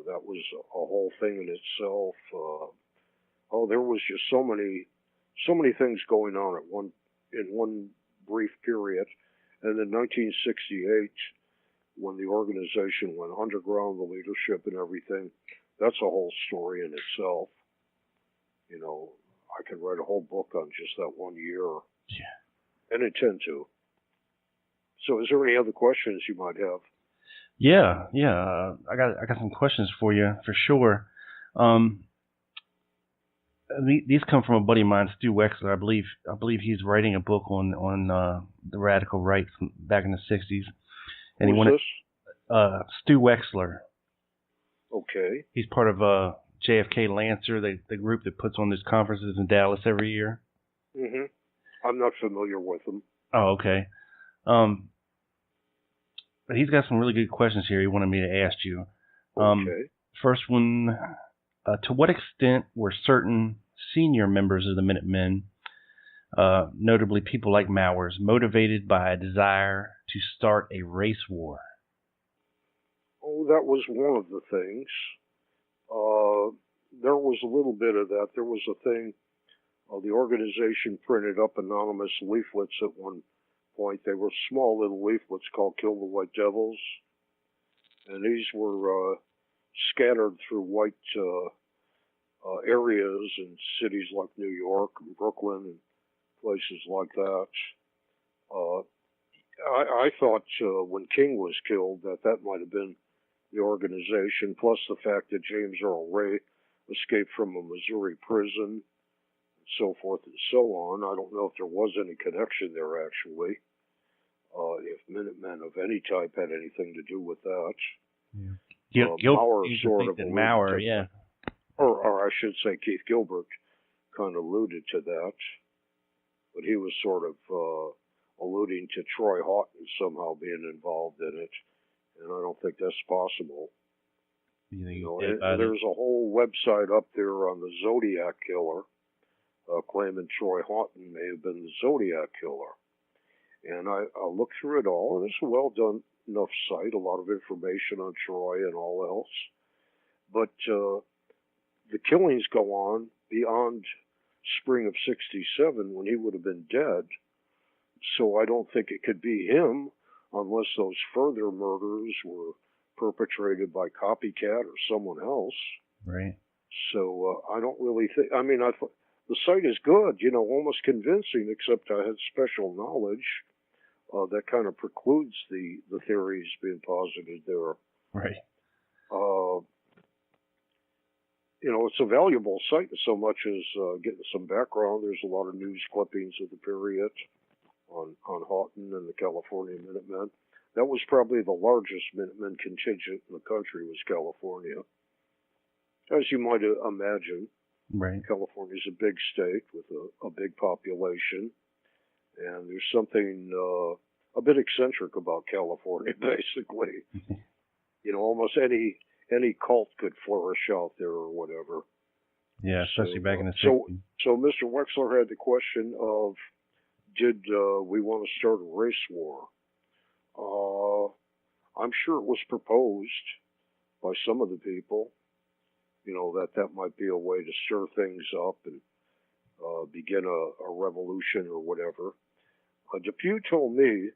That was a whole thing in itself. There was just so many things going on in one brief period. And in 1968, when the organization went underground, the leadership and everything, that's a whole story in itself. You know, I could write a whole book on just that 1 year. Yeah. And intend to. So is there any other questions you might have? Yeah. I got some questions for you for sure. These come from a buddy of mine, Stu Wexler. I believe he's writing a book on the radical right from back in the 60s. And Who's this? Stu Wexler. Okay. He's part of JFK Lancer, the group that puts on these conferences in Dallas every year. Mm-hmm. I'm not familiar with them. Oh, okay. But he's got some really good questions here he wanted me to ask you. Okay. First one, to what extent were certain senior members of the Minutemen, notably people like Mowers, motivated by a desire to start a race war? Oh, that was one of the things. There was a little bit of that. There was a thing, the organization printed up anonymous leaflets at one point. They were small little leaflets called Kill the White Devils. And these were scattered through white areas in cities like New York and Brooklyn and places like that. I thought when King was killed that might have been the organization, plus the fact that James Earl Ray escaped from a Missouri prison, and so forth and so on. I don't know if there was any connection there, actually, if Minutemen of any type had anything to do with that. Yeah. Maurer sort of Maurer, yeah. Or I should say Keith Gilbert kind of alluded to that, but he was sort of alluding to Troy Houghton somehow being involved in it, and I don't think that's possible. There's a whole website up there on the Zodiac Killer, claiming Troy Houghton may have been the Zodiac Killer. And I looked through it all, and it's a well-done enough site, a lot of information on Troy and all else. But the killings go on beyond spring of '67 when he would have been dead. So I don't think it could be him unless those further murders were perpetrated by copycat or someone else. Right. So I don't really think. I mean, I thought the site is good, you know, almost convincing, except I had special knowledge that kind of precludes the theories being posited there. Right. You know, it's a valuable site so much as getting some background. There's a lot of news clippings of the period on Houghton and the California Minutemen. That was probably the largest Minutemen contingent in the country, was California. As you might imagine, Right. California's a big state with a big population, and there's something a bit eccentric about California, basically. You know, almost any cult could flourish out there or whatever. Yeah, especially So, back in the so 60s. so Mr. Wexler had the question of, did we want to start a race war? I'm sure it was proposed by some of the people, you know, that might be a way to stir things up and begin a revolution or whatever. Depew told me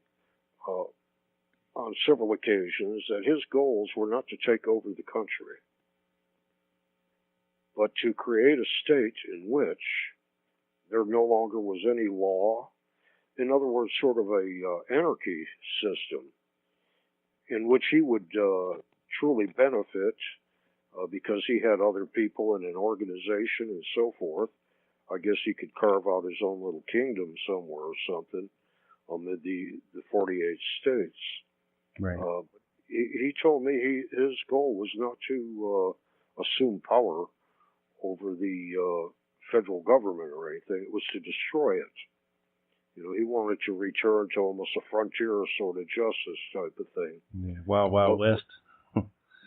on several occasions that his goals were not to take over the country, but to create a state in which there no longer was any law. In other words, sort of a anarchy system in which he would truly benefit because he had other people in an organization and so forth. I guess he could carve out his own little kingdom somewhere or something amid the 48 states. Right. He told me his goal was not to assume power over the federal government or anything. It was to destroy it. You know, he wanted to return to almost a frontier sort of justice type of thing. Yeah. Wild, Wild West.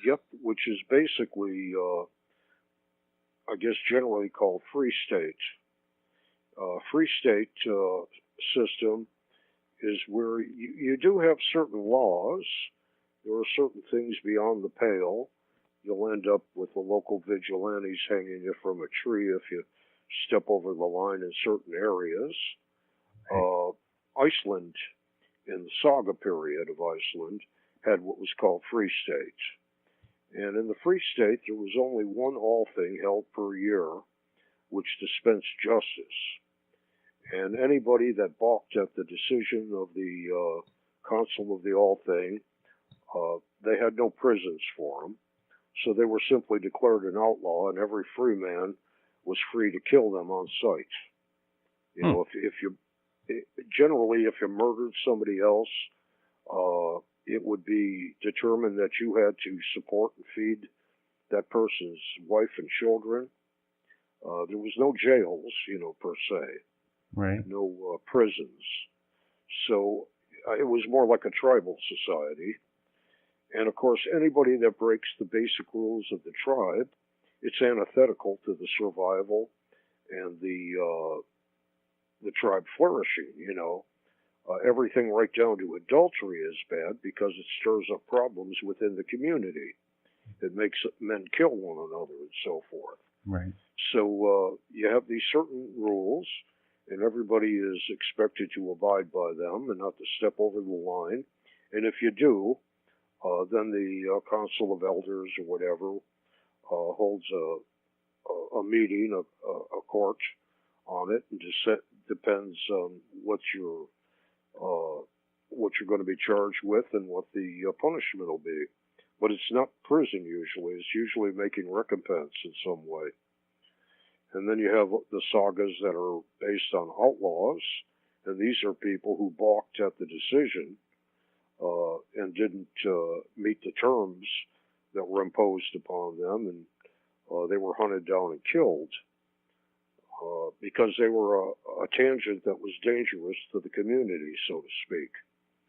Yep, which is basically, I guess, generally called free state. Free state system is where you do have certain laws. There are certain things beyond the pale. You'll end up with the local vigilantes hanging you from a tree if you step over the line in certain areas. Iceland, in the saga period of Iceland, had what was called free state. And in the free state, there was only one Althing held per year, which dispensed justice. And anybody that balked at the decision of the consul of the Althing, they had no prisons for them. So they were simply declared an outlaw, and every free man was free to kill them on sight. You know, if you murdered somebody else, it would be determined that you had to support and feed that person's wife and children. There was no jails, you know, per se. Right. No prisons. So it was more like a tribal society. And of course, anybody that breaks the basic rules of the tribe, it's antithetical to the survival and the tribe flourishing, you know. Everything right down to adultery is bad because it stirs up problems within the community. It makes men kill one another and so forth. Right. So you have these certain rules, and everybody is expected to abide by them and not to step over the line. And if you do, then the council of elders or whatever holds a meeting, a court on it, and depends on what you're going to be charged with and what the punishment will be. But it's not prison usually. It's usually making recompense in some way. And then you have the sagas that are based on outlaws, and these are people who balked at the decision and didn't meet the terms that were imposed upon them, and they were hunted down and killed because they were a tangent that was dangerous to the community, so to speak.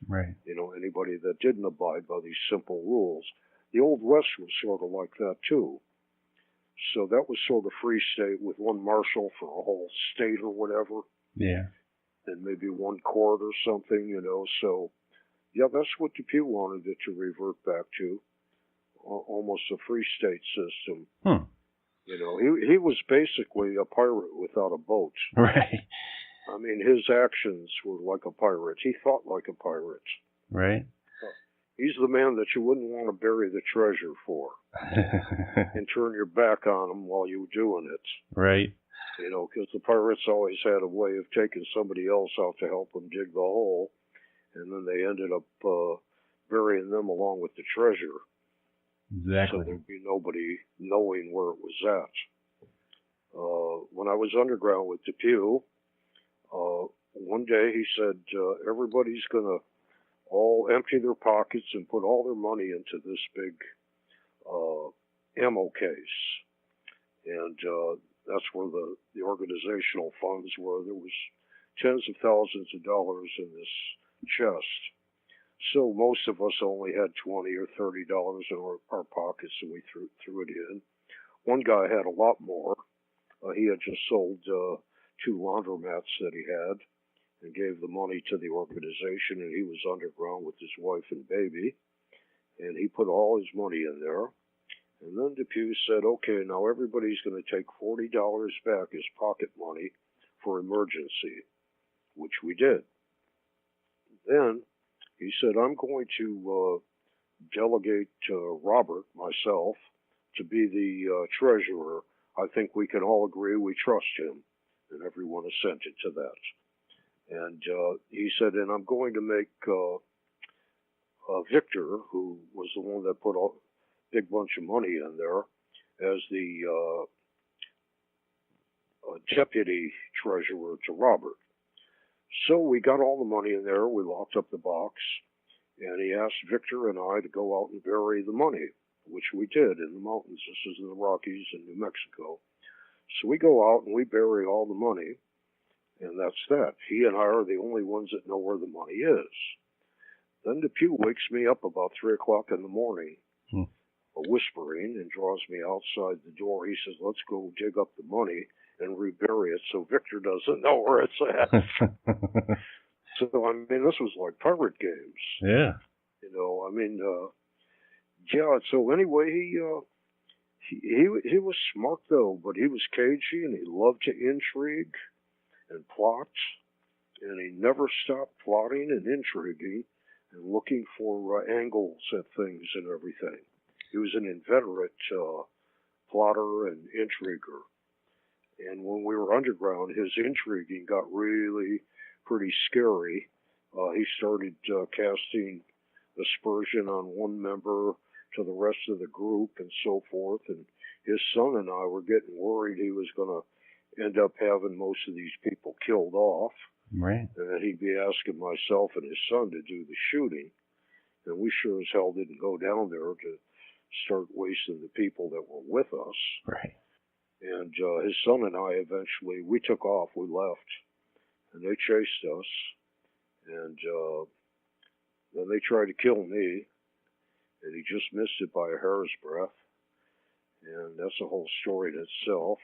Right. You know, anybody that didn't abide by these simple rules. The Old West was sort of like that, too. So that was sort of free state with one marshal for a whole state or whatever. Yeah. And maybe one court or something, you know. So, yeah, that's what Depew wanted it to revert back to. Almost a free state system. You know, he was basically a pirate without a boat. Right. I mean, his actions were like a pirate. He thought like a pirate. Right. He's the man that you wouldn't want to bury the treasure for and turn your back on him while you were doing it. Right. You know, because the pirates always had a way of taking somebody else out to help them dig the hole, and then they ended up burying them along with the treasure. Exactly. So there'd be nobody knowing where it was at. When I was underground with Depew, one day he said, everybody's going to all empty their pockets and put all their money into this big ammo case. And that's where the organizational funds were. There was tens of thousands of dollars in this chest. So most of us only had $20 or $30 in our pockets, and we threw it in. One guy had a lot more. He had just sold 2 laundromats that he had and gave the money to the organization, and he was underground with his wife and baby, and he put all his money in there. And then Depew said, okay, now everybody's going to take $40 back as pocket money for emergency, which we did. Then he said, I'm going to delegate Robert, myself, to be the treasurer. I think we can all agree we trust him. And everyone assented to that. And he said, and I'm going to make Victor, who was the one that put a big bunch of money in there, as the deputy treasurer to Robert. So we got all the money in there. We locked up the box. And he asked Victor and I to go out and bury the money, which we did in the mountains. This is in the Rockies in New Mexico. So we go out and we bury all the money. And that's that. He and I are the only ones that know where the money is. Then Depew wakes me up about 3 o'clock in the morning, whispering, and draws me outside the door. He says, let's go dig up the money and rebury it so Victor doesn't know where it's at. So, I mean, this was like pirate games. Yeah. You know, I mean, yeah, so anyway, he was smart, though, but he was cagey, and he loved to intrigue and plot, and he never stopped plotting and intriguing and looking for angles at things and everything. He was an inveterate plotter and intriguer. And when we were underground, his intriguing got really pretty scary. He started casting aspersion on one member to the rest of the group and so forth. And his son and I were getting worried he was going to end up having most of these people killed off. Right. And that he'd be asking myself and his son to do the shooting. And we sure as hell didn't go down there to start wasting the people that were with us. Right. And his son and I eventually, we took off, we left, and they chased us. And then they tried to kill me, and he just missed it by a hair's breadth. And that's a whole story in itself.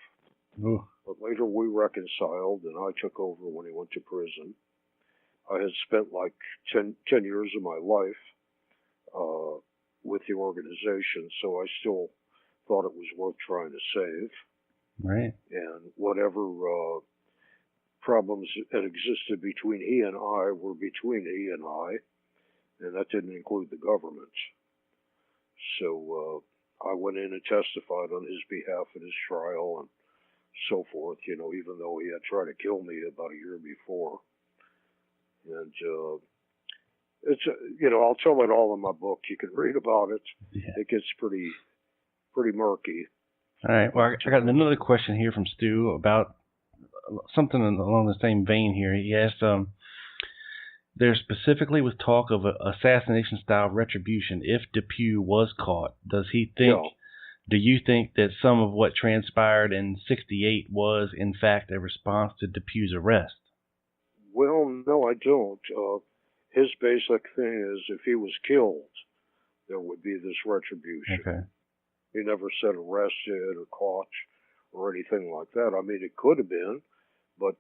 Ooh. But later we reconciled, and I took over when he went to prison. I had spent like 10 years of my life with the organization, so I still thought it was worth trying to save. Right. And whatever problems that existed between he and I were between he and I, and that didn't include the government. So I went in and testified on his behalf at his trial and so forth, you know, even though he had tried to kill me about a year before. And it's, you know, I'll tell it all in my book. You can read about it. Yeah. It gets pretty murky. All right. Well, I got another question here from Stu about something along the same vein here. He asked, there specifically was talk of an assassination-style retribution if Depew was caught. Does he think? Yeah. Do you think that some of what transpired in '68 was, in fact, a response to Depew's arrest? Well, no, I don't. His basic thing is if he was killed, there would be this retribution. Okay. He never said arrested or caught or anything like that. I mean, it could have been, but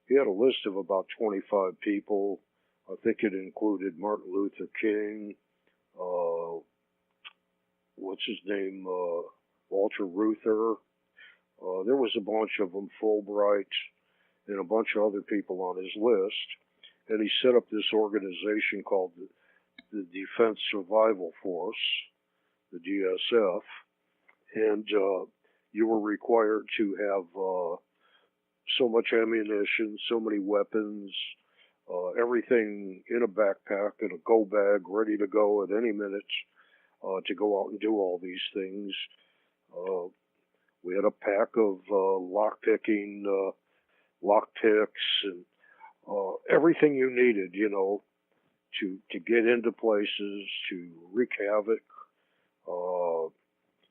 he had a list of about 25 people. I think it included Martin Luther King, what's his name, Walter Reuther. There was a bunch of them, Fulbright, and a bunch of other people on his list. And he set up this organization called the Defense Survival Force, the DSF. And you were required to have so much ammunition, so many weapons, everything in a backpack and a go bag ready to go at any minute to go out and do all these things. We had a pack of lock-picking, lockpicks, and everything you needed, to get into places, to wreak havoc,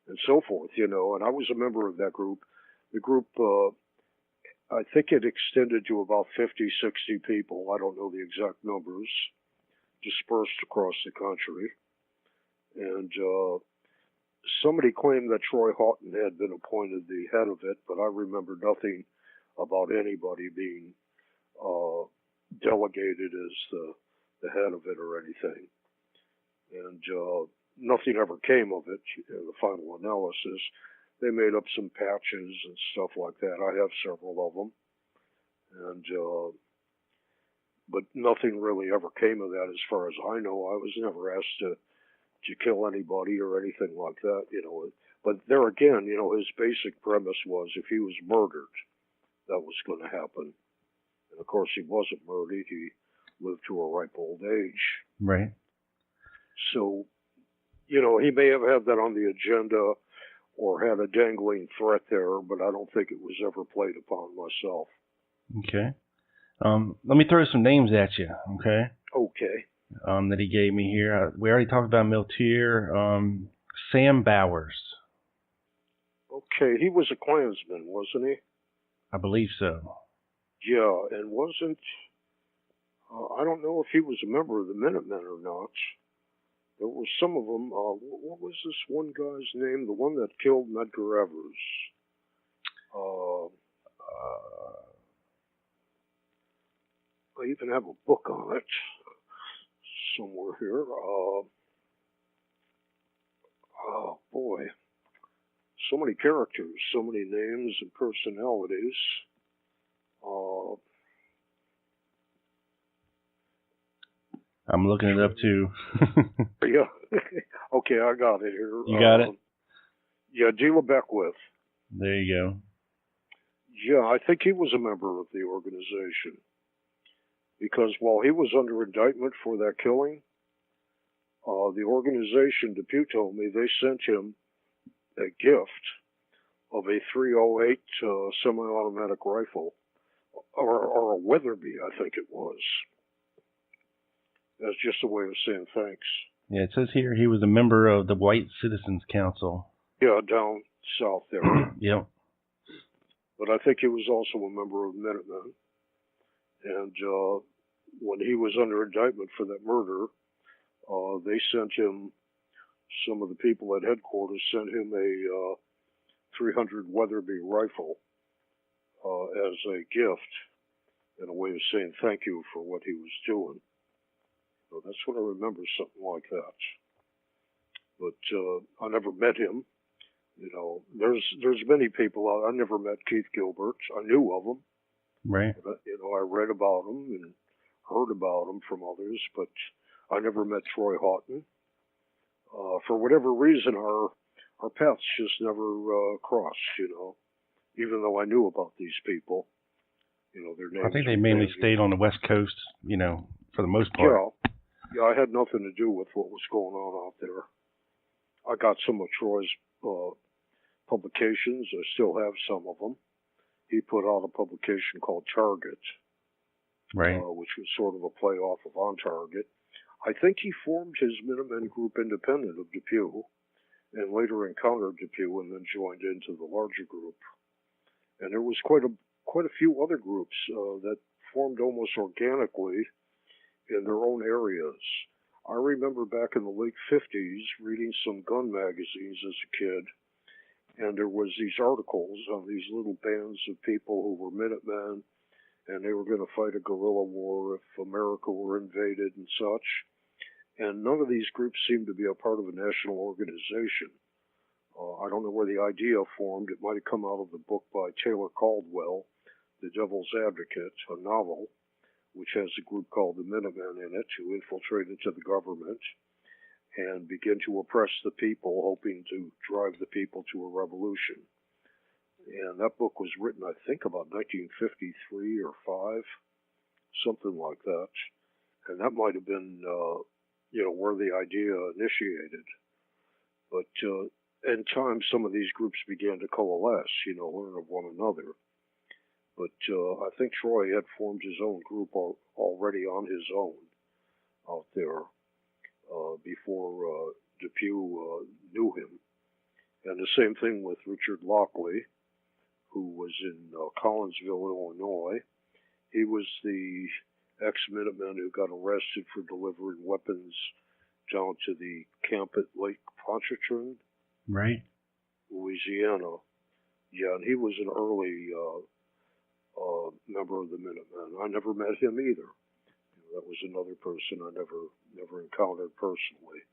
and so forth, and I was a member of that group. The group, I think it extended to about 50, 60 people. I don't know the exact numbers, dispersed across the country. And somebody claimed that Troy Houghton had been appointed the head of it, but I remember nothing about anybody being delegated as the head of it or anything. And nothing ever came of it, the final analysis. They made up some patches and stuff like that. I have several of them. And but nothing really ever came of that as far as I know. I was never asked to kill anybody or anything like that, But there again, his basic premise was if he was murdered, that was going to happen. And of course, he wasn't murdered. He lived to a ripe old age. Right. So, he may have had that on the agenda or had a dangling threat there, but I don't think it was ever played upon myself. Okay. Let me throw some names at you, okay? Okay. That he gave me here. We already talked about Miltier. Sam Bowers. Okay, he was a Klansman, wasn't he? I believe so. Yeah, and wasn't, I don't know if he was a member of the Minutemen or not. There were some of them. What was this one guy's name? The one that killed Medgar Evers. I even have a book on it somewhere here. Oh boy, so many characters, so many names and personalities. I'm looking it up too. Yeah. Okay, I got it here. You got it? Yeah, Gila Beckwith. There you go. Yeah, I think he was a member of the organization. Because while he was under indictment for that killing, the organization, Depew told me, they sent him a gift of a .308 semi-automatic rifle, or a Weatherby, I think it was. That's just a way of saying thanks. Yeah, it says here he was a member of the White Citizens Council. Yeah, down south there. Yep. But I think he was also a member of Minutemen. And when he was under indictment for that murder, they sent him, some of the people at headquarters sent him a 300 Weatherby rifle as a gift and a way of saying thank you for what he was doing. So that's what I remember, something like that. But I never met him. There's many people I never met Keith Gilbert. I knew of him. Right. But, I read about him and heard about him from others, but I never met Troy Houghton. For whatever reason, our paths just never crossed, even though I knew about these people. Their names. I think they mainly stayed on the West Coast, for the most part. Yeah, I had nothing to do with what was going on out there. I got some of Troy's publications. I still have some of them. He put out a publication called Target, right, which was sort of a play off of On Target. I think he formed his Minutemen group independent of Depew, and later encountered Depew and then joined into the larger group. And there was quite a few other groups that formed almost organically in their own areas. I remember back in the late 50s reading some gun magazines as a kid, and there was these articles on these little bands of people who were Minutemen, and they were going to fight a guerrilla war if America were invaded and such. And none of these groups seemed to be a part of a national organization. I don't know where the idea formed. It might have come out of the book by Taylor Caldwell, The Devil's Advocate, a novel, which has a group called the Minutemen in it, who infiltrate into the government and begin to oppress the people, hoping to drive the people to a revolution. And that book was written, I think, about 1953 or 5, something like that. And that might have been, where the idea initiated. But in time, some of these groups began to coalesce, learn of one another. But I think Troy had formed his own group already on his own out there before Depew knew him. And the same thing with Richard Lockley, who was in Collinsville, Illinois. He was the ex-Minuteman who got arrested for delivering weapons down to the camp at Lake Pontchartrain, Right. Louisiana. Yeah, and he was an early member of the Minutemen. I never met him either. That was another person I never encountered personally.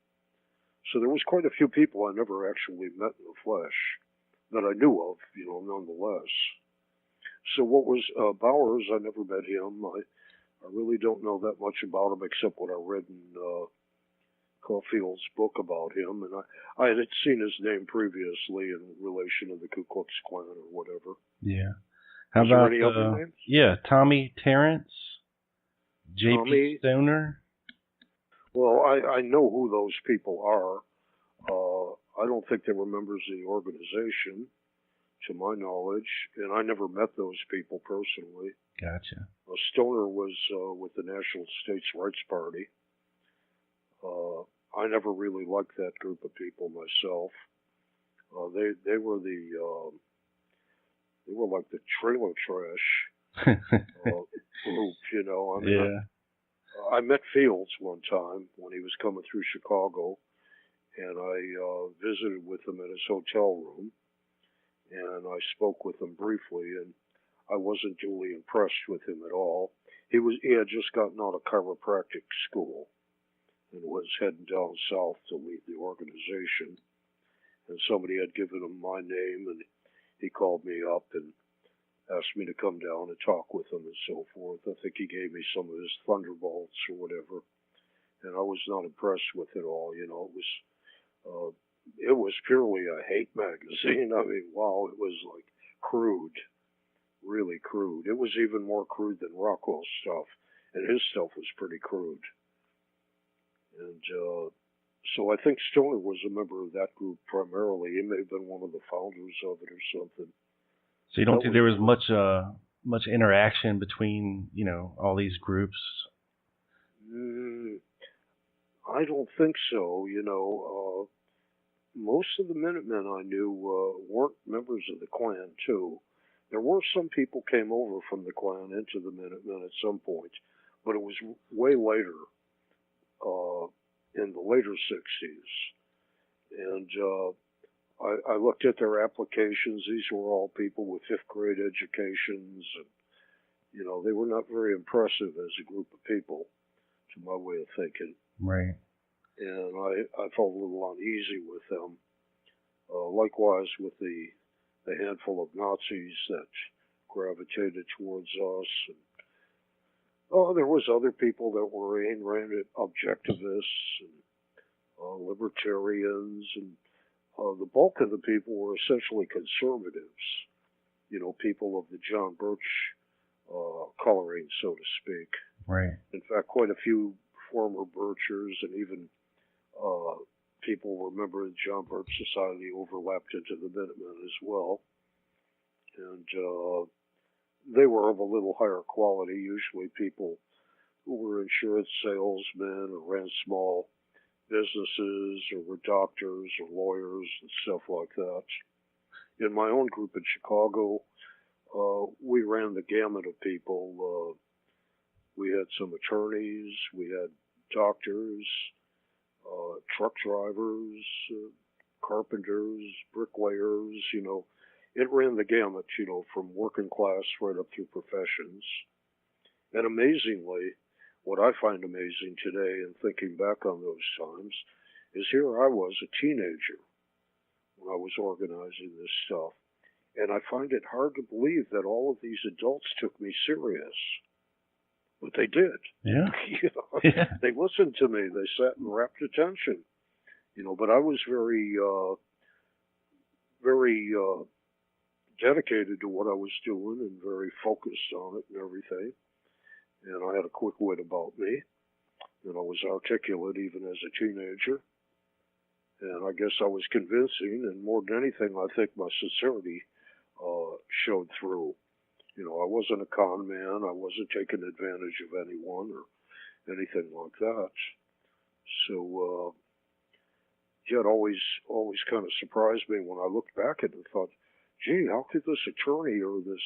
So there was quite a few people I never actually met in the flesh that I knew of, nonetheless. So what was Bowers? I never met him. I really don't know that much about him except what I read in Caulfield's book about him, and I had seen his name previously in relation to the Ku Klux Klan or whatever. Yeah. How Is there about any other names? Yeah, Tommy Terrence, J.P. Tommy? Stoner. Well, I know who those people are. I don't think they were members of the organization, to my knowledge, and I never met those people personally. Gotcha. Stoner was with the National States Rights Party. I never really liked that group of people myself. They were they were like the trailer trash group, I mean, Yeah. I met Fields one time when he was coming through Chicago, and I visited with him in his hotel room, and I spoke with him briefly, and I wasn't duly impressed with him at all. He had just gotten out of chiropractic school and was heading down south to lead the organization. And somebody had given him my name, and he called me up and asked me to come down and talk with him and so forth. I think he gave me some of his thunderbolts or whatever, and I was not impressed with it all. It was purely a hate magazine. I mean, wow, it was like crude, really crude. It was even more crude than Rockwell's stuff, and his stuff was pretty crude. And so I think Stoner was a member of that group primarily. He may have been one of the founders of it or something. So you don't think there was much interaction between, all these groups? I don't think so. Most of the Minutemen I knew weren't members of the Klan, too. There were some people came over from the Klan into the Minutemen at some point, but it was way later, in the later 60s. And I looked at their applications. These were all people with 5th grade educations, and they were not very impressive as a group of people, to my way of thinking. Right. And I felt a little uneasy with them. Likewise with the handful of Nazis that gravitated towards us. And, there was other people that were Ayn Rand objectivists and libertarians, and the bulk of the people were essentially conservatives. People of the John Birch coloring, so to speak. Right. In fact, quite a few former Birchers and even people who were members of the John Birch Society overlapped into the Minutemen as well. And they were of a little higher quality, usually people who were insurance salesmen or ran small businesses or were doctors or lawyers and stuff like that. In my own group in Chicago, we ran the gamut of people. We had some attorneys, we had doctors, truck drivers, carpenters, bricklayers, It ran the gamut, from working class right up through professions. And amazingly, what I find amazing today in thinking back on those times is here I was, a teenager, when I was organizing this stuff. And I find it hard to believe that all of these adults took me serious. But they did. Yeah. You know, Yeah. they listened to me. They sat and rapt attention. You know, but I was very dedicated to what I was doing and very focused on it and everything. And I had a quick wit about me. And I was articulate even as a teenager. And I guess I was convincing, and more than anything, I think my sincerity showed through. You know, I wasn't a con man. I wasn't taking advantage of anyone or anything like that. So, yeah, it always kind of surprised me when I looked back at it and thought, gee, how could this attorney or this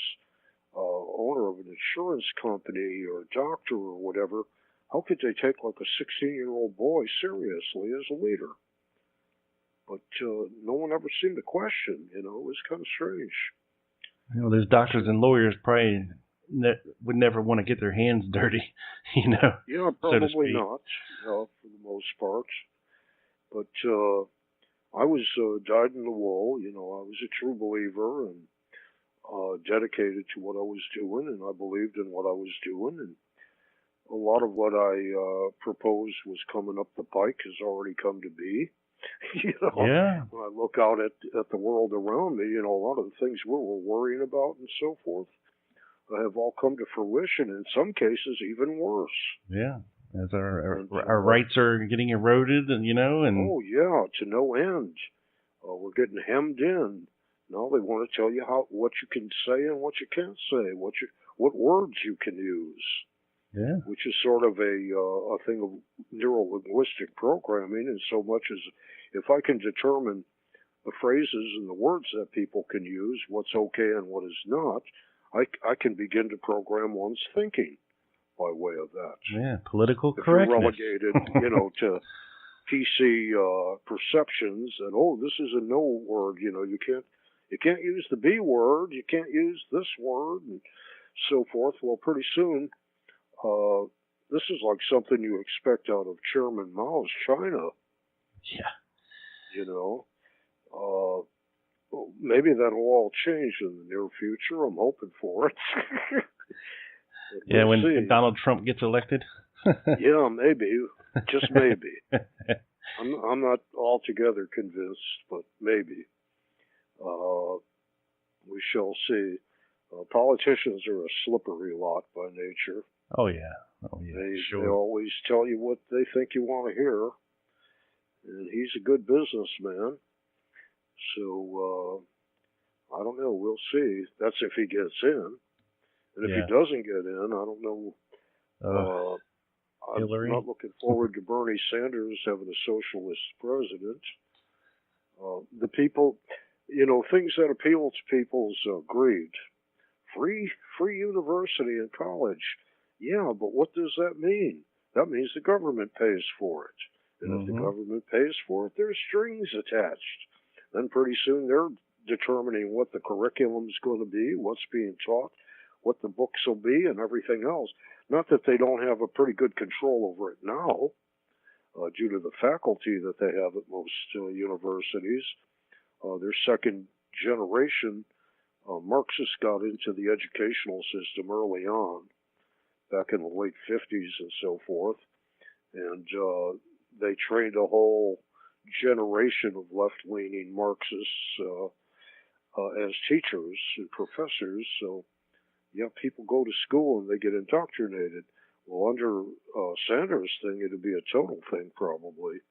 owner of an insurance company or doctor or whatever, how could they take like a 16-year-old boy seriously as a leader? But no one ever seemed to question, you know, it was kind of strange. You know, those doctors and lawyers probably would never want to get their hands dirty, you know. Yeah, probably not, for the most part. But I was dyed in the wool, you know, I was a true believer and dedicated to what I was doing, and I believed in what I was doing, and a lot of what I proposed was coming up the pike has already come to be. You know, yeah. When I look out at the world around me, you know, a lot of the things we were worrying about and so forth have all come to fruition, in some cases even worse. Yeah, as our rights are getting eroded, and you know, and oh yeah, to no end. We're getting hemmed in. Now they want to tell you what you can say and what you can't say, what words you can use. Yeah. Which is sort of a thing of neuro-linguistic programming, in so much as if I can determine the phrases and the words that people can use, what's okay and what is not, I can begin to program one's thinking by way of that. Yeah, political if correctness. If you're relegated, you know, to PC perceptions that, oh, this is a no word, you know, you can't use the B word, you can't use this word, and so forth. Well, pretty soon, this is like something you expect out of Chairman Mao's China. Yeah. You know, maybe that'll all change in the near future. I'm hoping for it. Yeah, when Donald Trump gets elected. Yeah, maybe, just maybe. I'm not altogether convinced, but maybe. We shall see. Politicians are a slippery lot by nature. Oh yeah. They always tell you what they think you want to hear, and he's a good businessman. So I don't know. We'll see. That's if he gets in, and if he doesn't get in, I don't know. I'm not looking forward to Bernie Sanders having a socialist president. The people, you know, things that appeal to people's greed. Free university and college. Yeah, but what does that mean? That means the government pays for it. And if the government pays for it, there's strings attached. Then pretty soon they're determining what the curriculum's going to be, what's being taught, what the books will be, and everything else. Not that they don't have a pretty good control over it now, due to the faculty that they have at most universities. They're second generation. Marxists got into the educational system early on, back in the late 50s and so forth, and they trained a whole generation of left-leaning Marxists as teachers and professors. So, yeah, people go to school and they get indoctrinated. Well, under Sanders' thing, it'd be a total thing probably.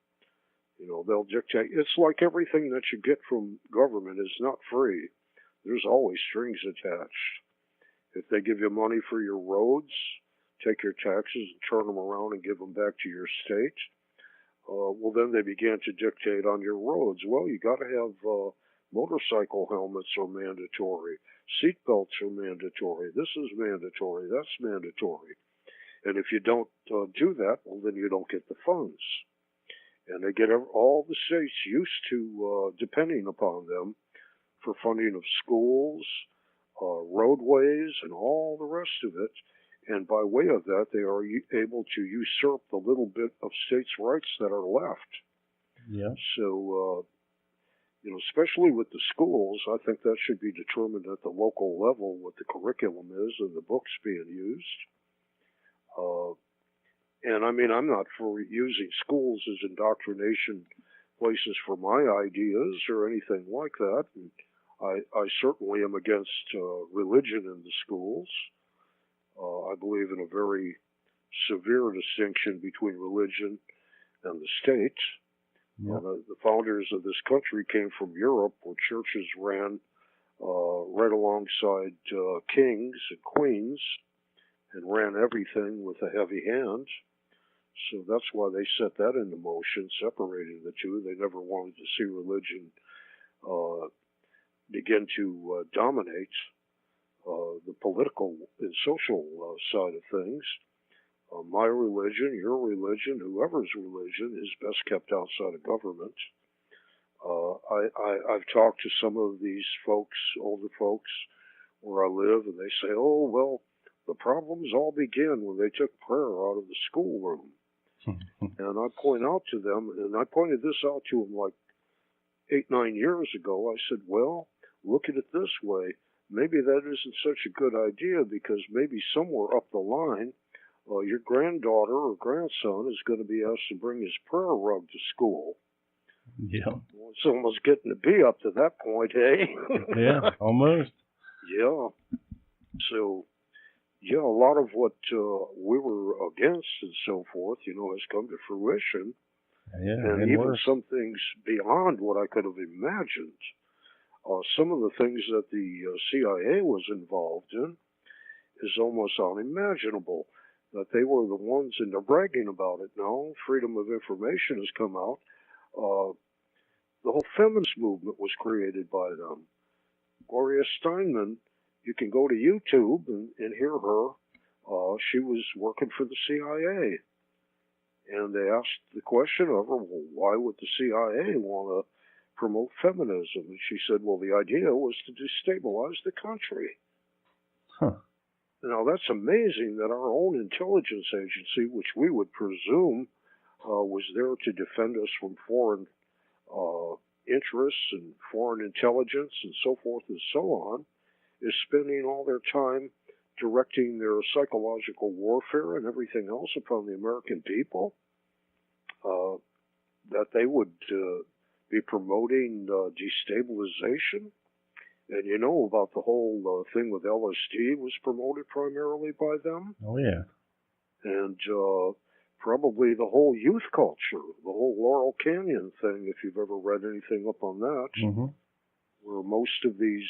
You know, they'll dictate. It's like everything that you get from government is not free. There's always strings attached. If they give you money for your roads, take your taxes and turn them around and give them back to your state, well, then they began to dictate on your roads. Well, you got to have motorcycle helmets are mandatory. Seat belts are mandatory. This is mandatory. That's mandatory. And if you don't do that, well, then you don't get the funds. And they get all the states used to depending upon them for funding of schools, roadways, and all the rest of it. And by way of that, they are able to usurp the little bit of states' rights that are left. Yeah. So, especially with the schools, I think that should be determined at the local level what the curriculum is and the books being used. And I mean, I'm not for using schools as indoctrination places for my ideas or anything like that. And I certainly am against religion in the schools. I believe in a very severe distinction between religion and the state. Yep. The founders of this country came from Europe, where churches ran right alongside kings and queens and ran everything with a heavy hand. So that's why they set that into motion, separating the two. They never wanted to see religion begin to dominate the political and social side of things. My religion, your religion, whoever's religion is best kept outside of government. I've talked to some of these folks, older folks, where I live, and they say, oh, well, the problems all began when they took prayer out of the schoolroom. And I point out to them, and I pointed this out to them like 8-9 years ago. I said, well, look at it this way. Maybe that isn't such a good idea, because maybe somewhere up the line, your granddaughter or grandson is going to be asked to bring his prayer rug to school. Yeah. Well, it's almost getting to be up to that point, eh? Yeah, almost. Yeah. So, yeah, a lot of what we were against and so forth, has come to fruition. Yeah, and even worse. Some things beyond what I could have imagined. Some of the things that the CIA was involved in is almost unimaginable. That they were the ones, and they're bragging about it now. Freedom of information has come out. The whole feminist movement was created by them. Gloria Steinman, you can go to YouTube and hear her. She was working for the CIA. And they asked the question of her, well, why would the CIA want to promote feminism? And she said, well, the idea was to destabilize the country. Huh. Now, that's amazing that our own intelligence agency, which we would presume was there to defend us from foreign interests and foreign intelligence and so forth and so on, is spending all their time directing their psychological warfare and everything else upon the American people, that they would be promoting destabilization. And you know about the whole thing with LSD was promoted primarily by them. Oh, yeah. And probably the whole youth culture, the whole Laurel Canyon thing, if you've ever read anything up on that, where most of these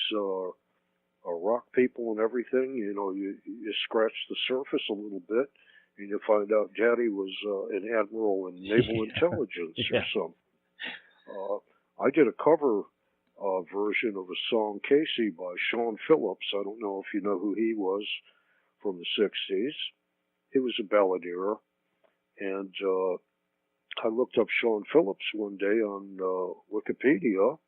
rock people and everything, you scratch the surface a little bit, and you find out Daddy was an admiral in naval intelligence or something. I did a cover version of a song, Casey, by Sean Phillips. I don't know if you know who he was from the 60s. He was a balladeer. And I looked up Sean Phillips one day on Wikipedia,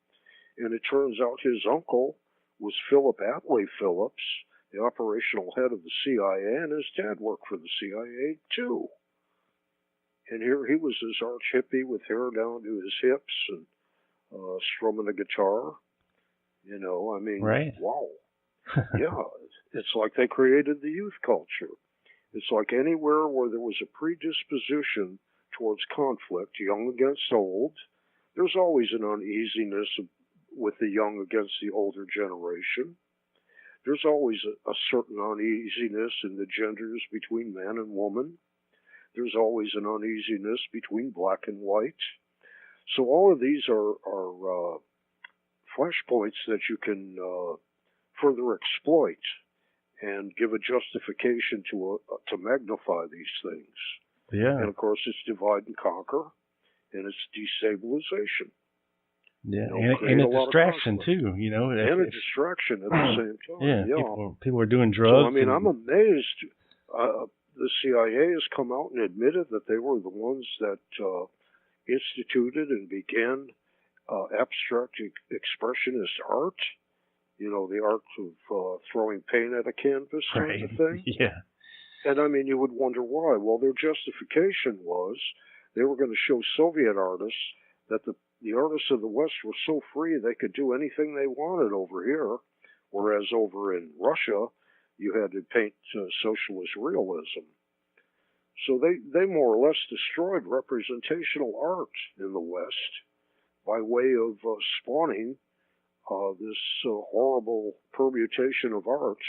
and it turns out his uncle was Philip Atlee Phillips, the operational head of the CIA, and his dad worked for the CIA too. And here he was this arch hippie with hair down to his hips and strumming a guitar. Right. Wow. Yeah, it's like they created the youth culture. It's like anywhere where there was a predisposition towards conflict, young against old, there's always an uneasiness with the young against the older generation. There's always a certain uneasiness in the genders between man and woman. There's always an uneasiness between black and white. So all of these are flashpoints that you can further exploit and give a justification to magnify these things. Yeah. And of course, it's divide and conquer, and it's destabilization. Yeah, and a distraction too. And a distraction at the same time. Yeah. People are doing drugs. So I'm amazed. The CIA has come out and admitted that they were the ones that instituted and began abstract expressionist art. The art of throwing paint at a canvas kind of thing. Yeah. And you would wonder why. Well, their justification was they were going to show Soviet artists that the the artists of the West were so free they could do anything they wanted over here, whereas over in Russia, you had to paint socialist realism. So they more or less destroyed representational art in the West by way of spawning this horrible permutation of art.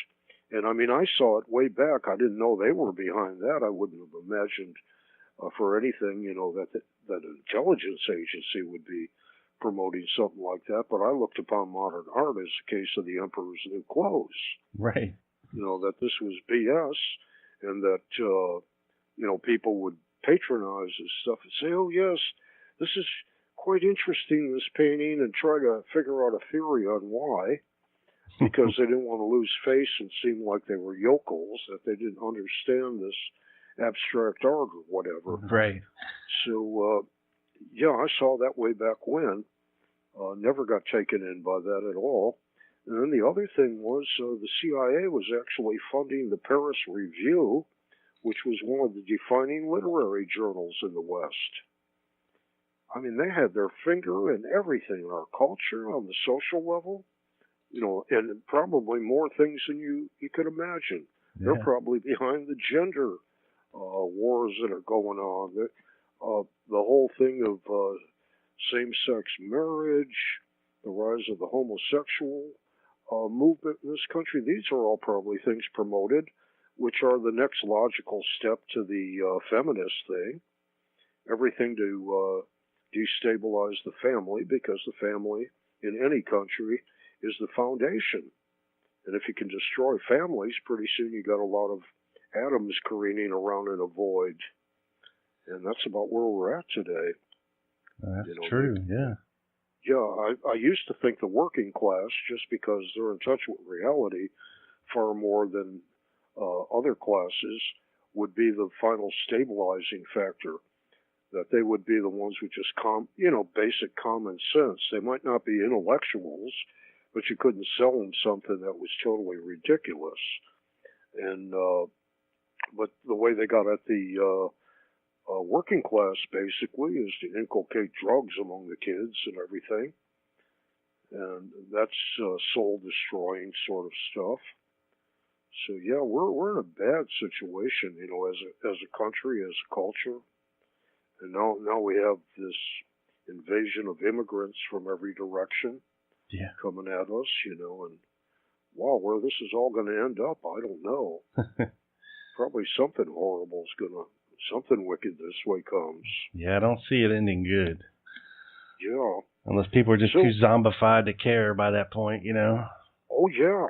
And I mean, I saw it way back. I didn't know they were behind that. I wouldn't have imagined for anything, that an intelligence agency would be promoting something like that. But I looked upon modern art as a case of the emperor's new clothes. Right. That this was BS, and that people would patronize this stuff and say, "Oh yes, this is quite interesting, this painting," and try to figure out a theory on why, because they didn't want to lose face and seem like they were yokels, that they didn't understand this abstract art or whatever. Right. So, I saw that way back when. Never got taken in by that at all. And then the other thing was the CIA was actually funding the Paris Review, which was one of the defining literary journals in the West. I mean, they had their finger in everything, in our culture, on the social level, and probably more things than you could imagine. Yeah. They're probably behind the gender wars that are going on. The whole thing of same-sex marriage, the rise of the homosexual movement in this country, these are all probably things promoted, which are the next logical step to the feminist thing. Everything to destabilize the family, because the family in any country is the foundation. And if you can destroy families, pretty soon you got a lot of atoms careening around in a void. And that's about where we're at today. That's true, yeah. Yeah, I used to think the working class, just because they're in touch with reality far more than other classes, would be the final stabilizing factor. That they would be the ones with just basic common sense. They might not be intellectuals, but you couldn't sell them something that was totally ridiculous. And but the way they got at the working class basically is to inculcate drugs among the kids and everything, and that's soul destroying sort of stuff. So yeah, we're in a bad situation, as a country, as a culture. And now we have this invasion of immigrants from every direction coming at us, and wow, where this is all going to end up, I don't know. Probably something horrible is something wicked this way comes. Yeah, I don't see it ending good. Yeah. Unless people are just too zombified to care by that point, Oh, yeah.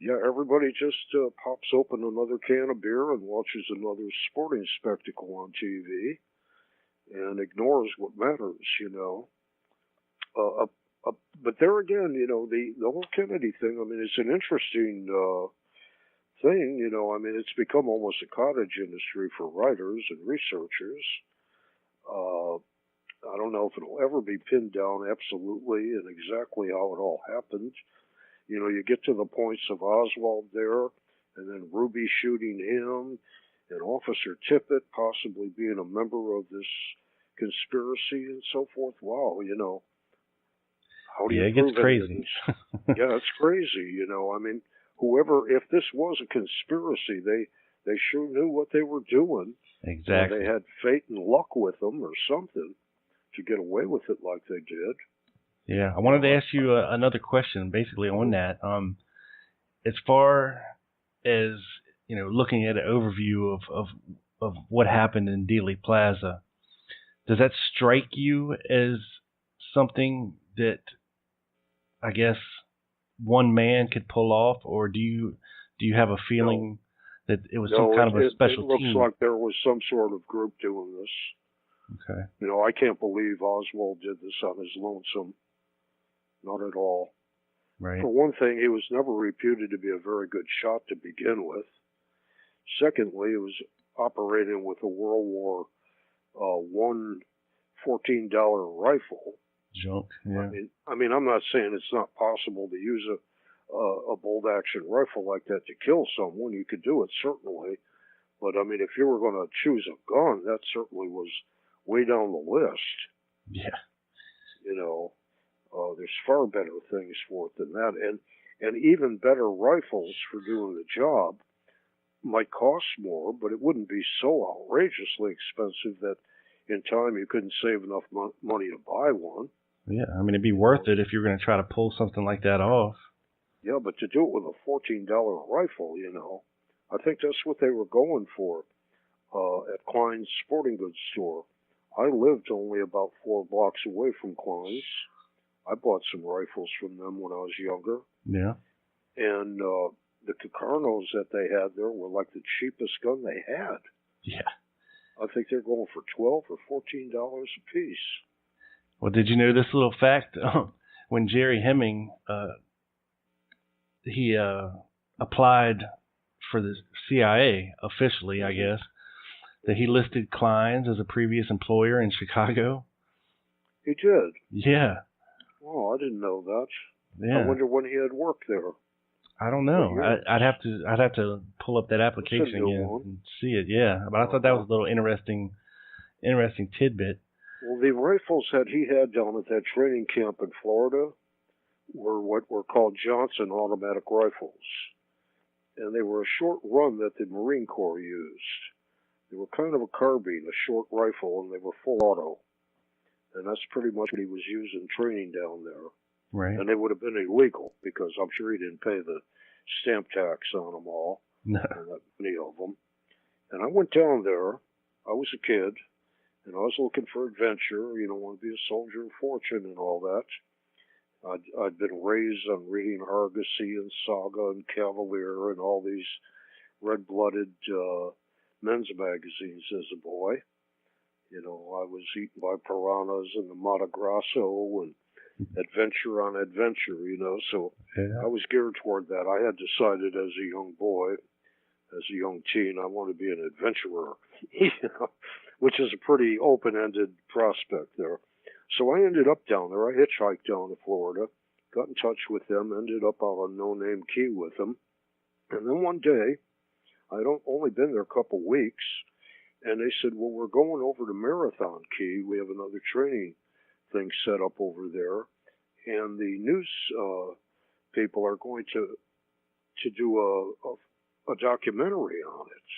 Yeah, everybody just pops open another can of beer and watches another sporting spectacle on TV. And ignores what matters, But there again, the whole Kennedy thing, I mean, it's an interesting thing, I mean, it's become almost a cottage industry for writers and researchers. I don't know if it'll ever be pinned down absolutely and exactly how it all happened. You get to the points of Oswald there, and then Ruby shooting him, and Officer Tippit possibly being a member of this conspiracy and so forth. Wow, how do you it gets crazy. Yeah, it's crazy, I mean, if this was a conspiracy, they sure knew what they were doing. Exactly. They had fate and luck with them or something to get away with it like they did. Yeah, I wanted to ask you another question basically on that. As far as, looking at an overview of what happened in Dealey Plaza, does that strike you as something that, I guess, one man could pull off, or do you have a feeling that it was some kind of a special team? It looks like there was some sort of group doing this. Okay. I can't believe Oswald did this on his lonesome. Not at all. Right. For one thing, he was never reputed to be a very good shot to begin with. Secondly, he was operating with a World War I $14 rifle. Junk. Yeah. I mean, I'm not saying it's not possible to use a bolt-action rifle like that to kill someone. You could do it, certainly. But, I mean, if you were going to choose a gun, that certainly was way down the list. Yeah. You know, there's far better things for it than that, and even better rifles for doing the job might cost more, but it wouldn't be so outrageously expensive that in time you couldn't save enough money to buy one. Yeah, I mean, it'd be worth it if you're going to try to pull something like that off. Yeah, but to do it with a $14 rifle, you know, I think that's what they were going for at Klein's sporting goods store. I lived only about 4 blocks away from Klein's. I bought some rifles from them when I was younger. Yeah. And the Kakarnos that they had there were like the cheapest gun they had. Yeah. I think they're going for $12 or $14 a piece. Well, did you know this little fact? When Jerry Hemming, he applied for the CIA officially, I guess, that he listed Klein's as a previous employer in Chicago. He did? Yeah. Oh, I didn't know that. Yeah. I wonder when he had worked there. I don't know. I'd have to pull up that application again and see it. Yeah, but I thought that was a little interesting tidbit. Well, the rifles that he had down at that training camp in Florida were what were called Johnson automatic rifles, and they were a short run that the Marine Corps used. They were kind of a carbine, a short rifle, and they were full auto, and that's pretty much what he was using training down there. Right. And they would have been illegal because I'm sure he didn't pay the stamp tax on them all. No. Not many of them. And I went down there. I was a kid, and I was looking for adventure. You know, want to be a soldier of fortune and all that. I'd been raised on reading Argosy and Saga and Cavalier and all these red-blooded men's magazines as a boy. You know, I was eaten by piranhas and the Mata Grasso and adventure on adventure, you know, so yeah. I was geared toward that. I had decided as a young boy, as a young teen, I want to be an adventurer, you know, which is a pretty open-ended prospect there. So I ended up down there. I hitchhiked down to Florida, got in touch with them, ended up out on No Name Key with them. And then one day, I'd only been there a couple weeks, and they said, well, we're going over to Marathon Key. We have another training thing set up over there, and the news people are going to do a documentary on it.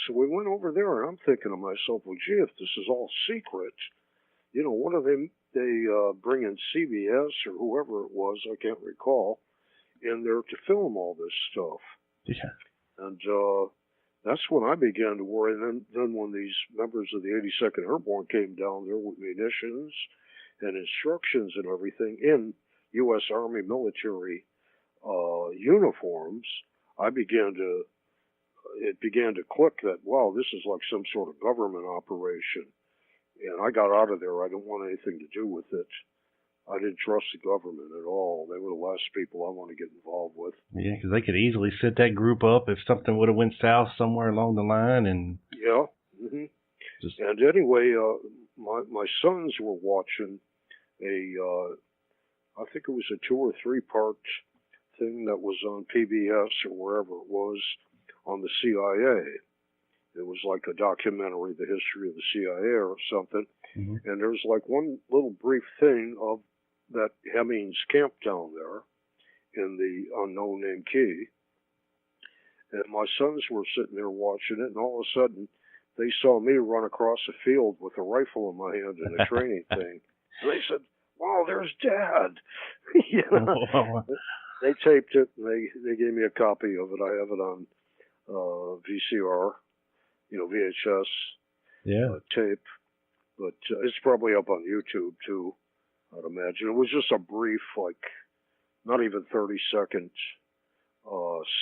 So we went over there, and I'm thinking to myself, well, gee, if this is all secret, you know, what are they bringing CBS or whoever it was, I can't recall, in there to film all this stuff? Yeah. And that's when I began to worry. And then when these members of the 82nd Airborne came down there with munitions and instructions and everything in U.S. Army military uniforms, it began to click that, wow, this is like some sort of government operation. And I got out of there. I didn't want anything to do with it. I didn't trust the government at all. They were the last people I want to get involved with. Yeah, because they could easily set that group up if something would have went south somewhere along the line. And yeah. Mm-hmm. And anyway, my sons were watching I think it was a 2 or 3 part thing that was on PBS or wherever it was on the CIA. It was like a documentary, the history of the CIA or something. Mm-hmm. And there's like one little brief thing of that Hemmings camp down there in the unknown name Key. And my sons were sitting there watching it, and all of a sudden they saw me run across a field with a rifle in my hand and a training thing. And they said, wow, there's Dad. You know? They taped it, and they gave me a copy of it. I have it on VCR, you know, VHS tape. But it's probably up on YouTube, too, I'd imagine. It was just a brief, like, not even 30-second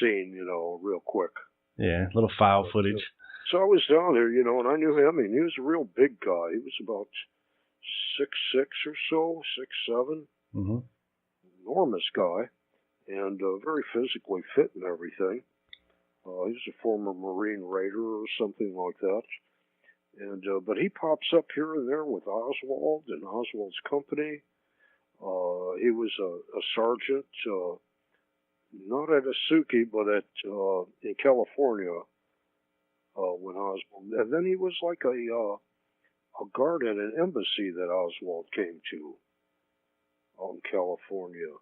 scene, you know, real quick. Yeah, little file footage. So I was down there, you know, and I knew him. I mean, he was a real big guy. He was about 6'6" or so, 6'7". Mm-hmm. Enormous guy, and very physically fit and everything. He was a former Marine Raider or something like that. And but he pops up here and there with Oswald and Oswald's company. He was a sergeant, not at Asuki, but in California when Oswald. And then he was like a guard at an embassy that Oswald came to. out in California.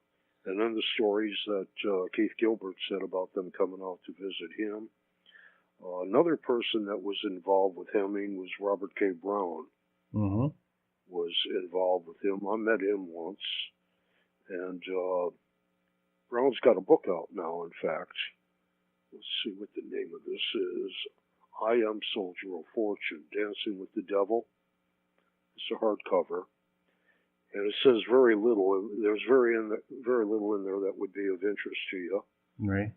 And then the stories that Keith Gilbert said about them coming out to visit him. Another person that was involved with Hemming was Robert K. Brown. Mm-hmm. Was involved with him. I met him once. And Brown's got a book out now, in fact. Let's see what the name of this is. I Am Soldier of Fortune, Dancing with the Devil. It's a hardcover. And it says very little. There's very little in there that would be of interest to you. Right.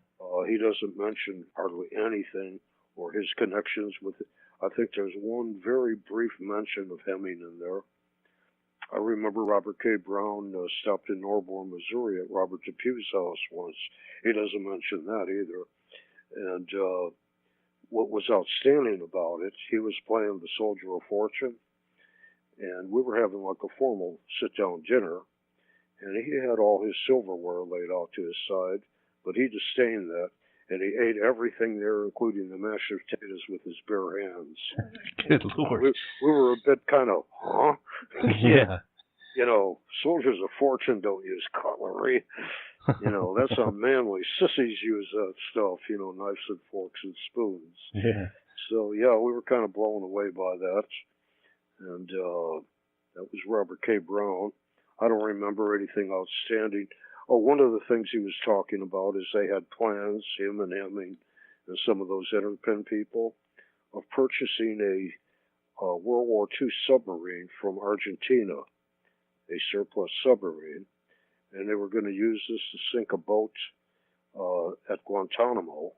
He doesn't mention hardly anything or his connections with it. I think there's one very brief mention of Hemming in there. I remember Robert K. Brown stopped in Norborn, Missouri at Robert Depew's house once. He doesn't mention that either. And what was outstanding about it, he was playing the Soldier of Fortune, and we were having like a formal sit-down dinner, and he had all his silverware laid out to his side, but he disdained that, and he ate everything there, including the mashed potatoes, with his bare hands. Good Lord. We were a bit kind of, huh? Yeah. You know, soldiers of fortune don't use cutlery. You know, that's how manly. Sissies use that stuff, you know, knives and forks and spoons. Yeah. So, yeah, we were kind of blown away by that. And that was Robert K. Brown. I don't remember anything outstanding. Oh, one of the things he was talking about is they had plans, him and Hemming and some of those Interpen people, of purchasing a World War II submarine from Argentina, a surplus submarine, and they were going to use this to sink a boat at Guantanamo,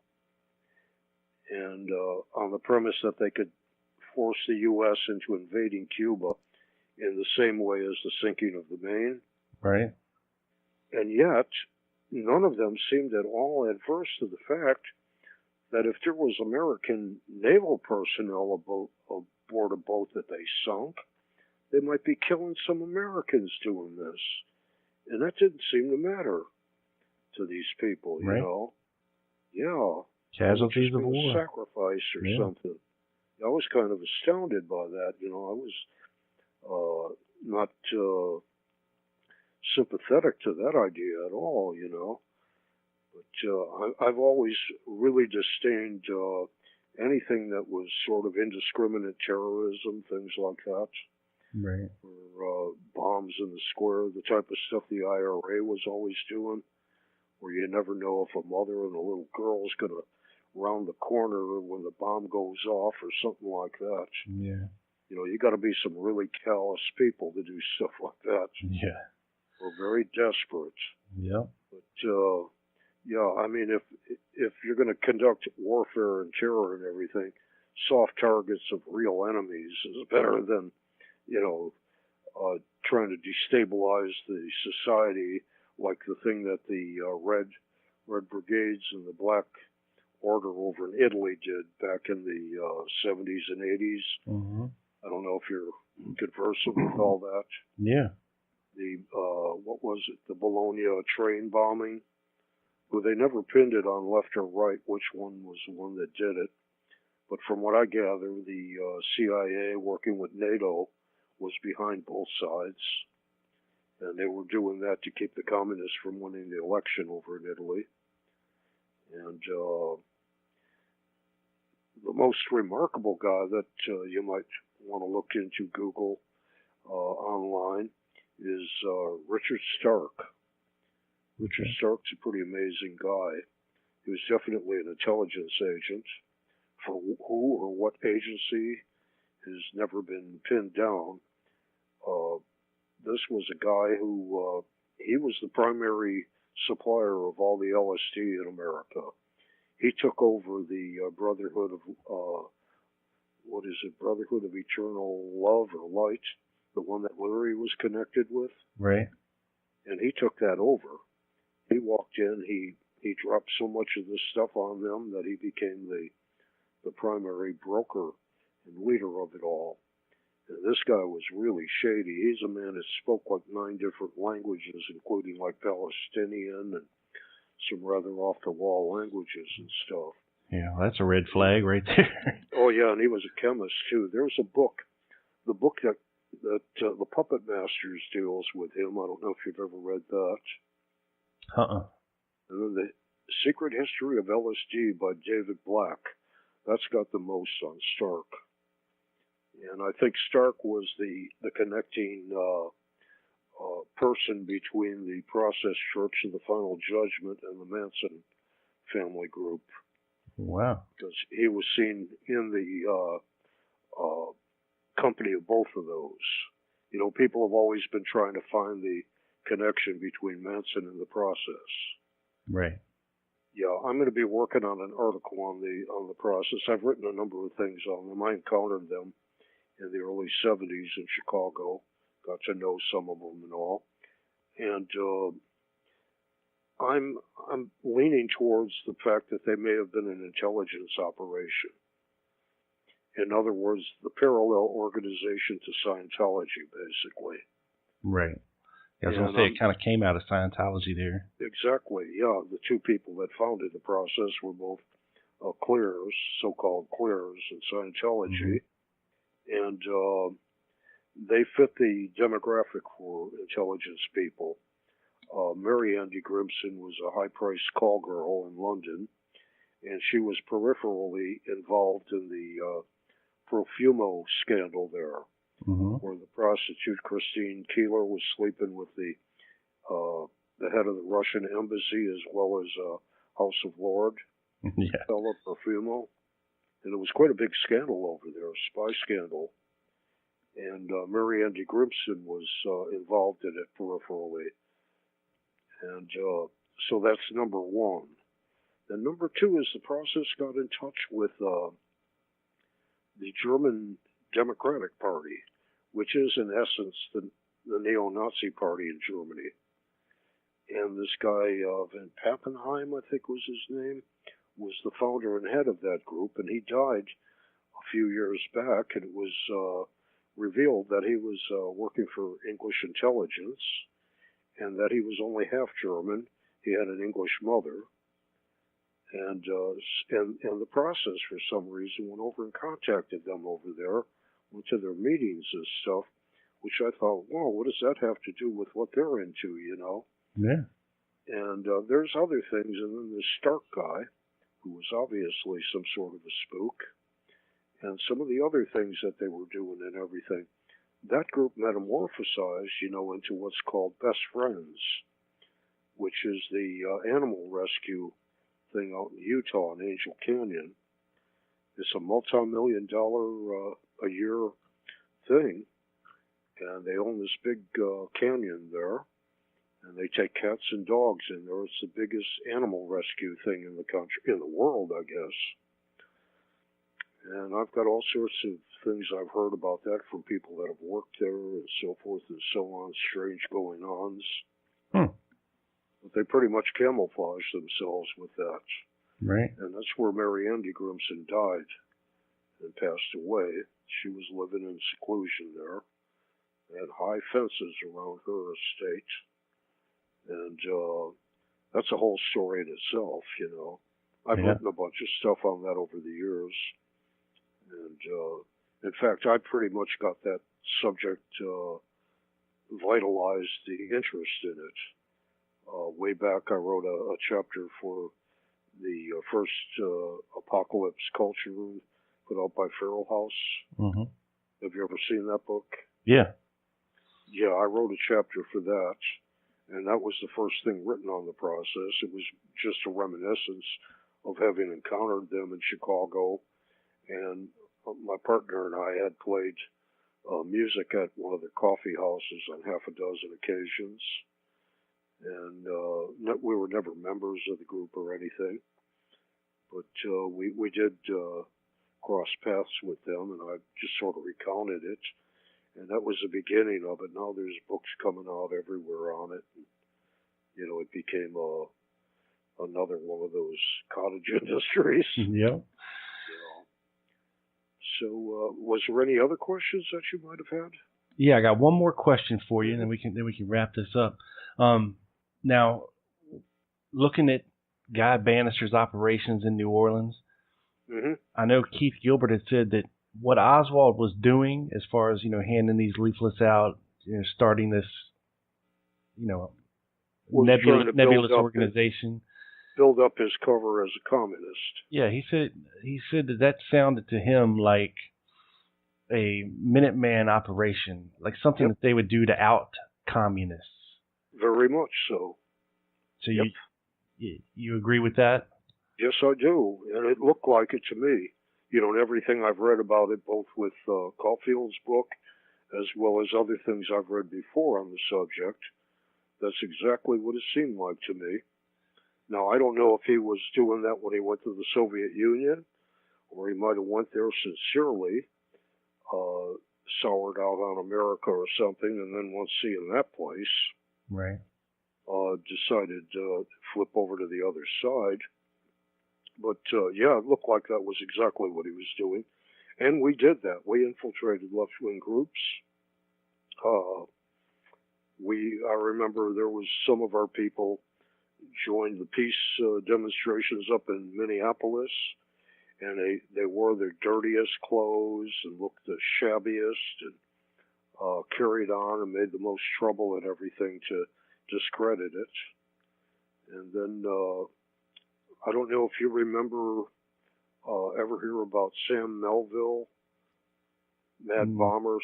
and on the premise that they could force the U.S. into invading Cuba in the same way as the sinking of the Maine. Right. And yet, none of them seemed at all adverse to the fact that if there was American naval personnel aboard a boat that they sunk, they might be killing some Americans doing this. And that didn't seem to matter to these people, you know? Yeah. Casualties of war. Sacrifice or something. I was kind of astounded by that, you know. I was not sympathetic to that idea at all, you know. But I've always really disdained anything that was sort of indiscriminate terrorism, things like that. Right. Or bombs in the square, the type of stuff the IRA was always doing, where you never know if a mother and a little girl is going to round the corner when the bomb goes off or something like that. Yeah. You know, you got to be some really callous people to do stuff like that. Yeah. We're very desperate. Yeah. But, yeah, I mean, if you're going to conduct warfare and terror and everything, soft targets of real enemies is better than, you know, trying to destabilize the society like the thing that the Red Brigades and the Black Order over in Italy did back in the 70s and 80s. Mm-hmm. I don't know if you're conversant with all that. Yeah. The, what was it, the Bologna train bombing, where they never pinned it on left or right which one was the one that did it. But from what I gather, the CIA working with NATO was behind both sides. And they were doing that to keep the communists from winning the election over in Italy. And the most remarkable guy that you might want to look into, Google online, is Richard Stark. Richard Stark's a pretty amazing guy. He was definitely an intelligence agent. For who or what agency has never been pinned down. This was a guy who, he was the primary supplier of all the LSD in America. He took over the Brotherhood of, Brotherhood of Eternal Love or Light, the one that Larry was connected with. Right. And he took that over. He walked in, he dropped so much of this stuff on them that he became the primary broker and leader of it all. And this guy was really shady. He's a man that spoke like 9 different languages, including like Palestinian and some rather off-the-wall languages and stuff. Yeah, well, that's a red flag right there. Oh, yeah, and he was a chemist, too. There's a book. The book that that the Puppet Masters deals with him. I don't know if you've ever read that. And then the Secret History of LSD by David Black. That's got the most on Stark. And I think Stark was the connecting person between the Process Church and the Final Judgment and the Manson family group. Wow. Because he was seen in the company of both of those. You know, people have always been trying to find the connection between Manson and the Process. Right. Yeah, I'm going to be working on an article on the Process. I've written a number of things on them. I encountered them in the early 70s in Chicago. Got to know some of them and all. And I'm leaning towards the fact that they may have been an intelligence operation. In other words, the parallel organization to Scientology, basically. Right. I was going to say it kind of came out of Scientology there. Exactly, yeah. The two people that founded the Process were both clears, so-called clears in Scientology. And they fit the demographic for intelligence people. Mary Andy Grimson was a high-priced call girl in London, and she was peripherally involved in the Profumo scandal there, where the prostitute Christine Keeler was sleeping with the head of the Russian embassy as well as House of Lord, fellow Profumo. And it was quite a big scandal over there, a spy scandal. And Mary Andy Grimson was involved in it peripherally. And so that's number one. Then number two is the Process got in touch with the German Democratic Party, which is in essence the neo-Nazi party in Germany. And this guy, Van Pappenheim, I think was his name, was the founder and head of that group, and he died a few years back, and it was revealed that he was working for English intelligence, and that he was only half German. He had an English mother, and the Process, for some reason, went over and contacted them over there, went to their meetings and stuff, which I thought, wow, what does that have to do with what they're into, you know? Yeah. And there's other things, and then this Stark guy, who was obviously some sort of a spook, and some of the other things that they were doing and everything. That group metamorphosized, you know, into what's called Best Friends, which is the animal rescue thing out in Utah in Angel Canyon. It's a multi-million-dollar a year thing, and they own this big canyon there, and they take cats and dogs in there. It's the biggest animal rescue thing in the country, in the world, I guess. And I've got all sorts of things I've heard about that from people that have worked there and so forth and so on, strange going-ons. But they pretty much camouflage themselves with that. Right. And that's where Mary Andy Grimson died and passed away. She was living in seclusion there. They had high fences around her estate. And that's a whole story in itself, you know. I've written a bunch of stuff on that over the years. And in fact, I pretty much got that subject vitalized the interest in it. Way back, I wrote a chapter for the first Apocalypse Culture put out by Feral House. Have you ever seen that book? Yeah. Yeah, I wrote a chapter for that, and that was the first thing written on the Process. It was just a reminiscence of having encountered them in Chicago, and my partner and I had played music at one of the coffee houses on half a dozen occasions. And we were never members of the group or anything, but we did cross paths with them, and I just sort of recounted it, and that was the beginning of it. Now there's books coming out everywhere on it. And, you know, it became another one of those cottage industries. Yep. You know. So, was there any other questions that you might have had? Yeah, I got one more question for you, and then we can wrap this up. Now, looking at Guy Bannister's operations in New Orleans, I know Keith Gilbert had said that what Oswald was doing as far as, handing these leaflets out, starting this, Was trying to nebulous organization. Build up his cover as a communist. Yeah, he said that sounded to him like a Minuteman operation, like something that they would do to out communists. Very much so. So you agree with that? Yes, I do, and it looked like it to me. And everything I've read about it, both with Caulfield's book, as well as other things I've read before on the subject, that's exactly what it seemed like to me. Now, I don't know if he was doing that when he went to the Soviet Union, or he might have went there sincerely, soured out on America or something, and then once seeing that place, right, decided to flip over to the other side. But, it looked like that was exactly what he was doing. And we did that. We infiltrated left-wing groups. I remember there was some of our people joined the peace demonstrations up in Minneapolis, and they wore their dirtiest clothes and looked the shabbiest, and carried on and made the most trouble and everything to discredit it. And then I don't know if you remember, ever hear about Sam Melville, Mad Bomber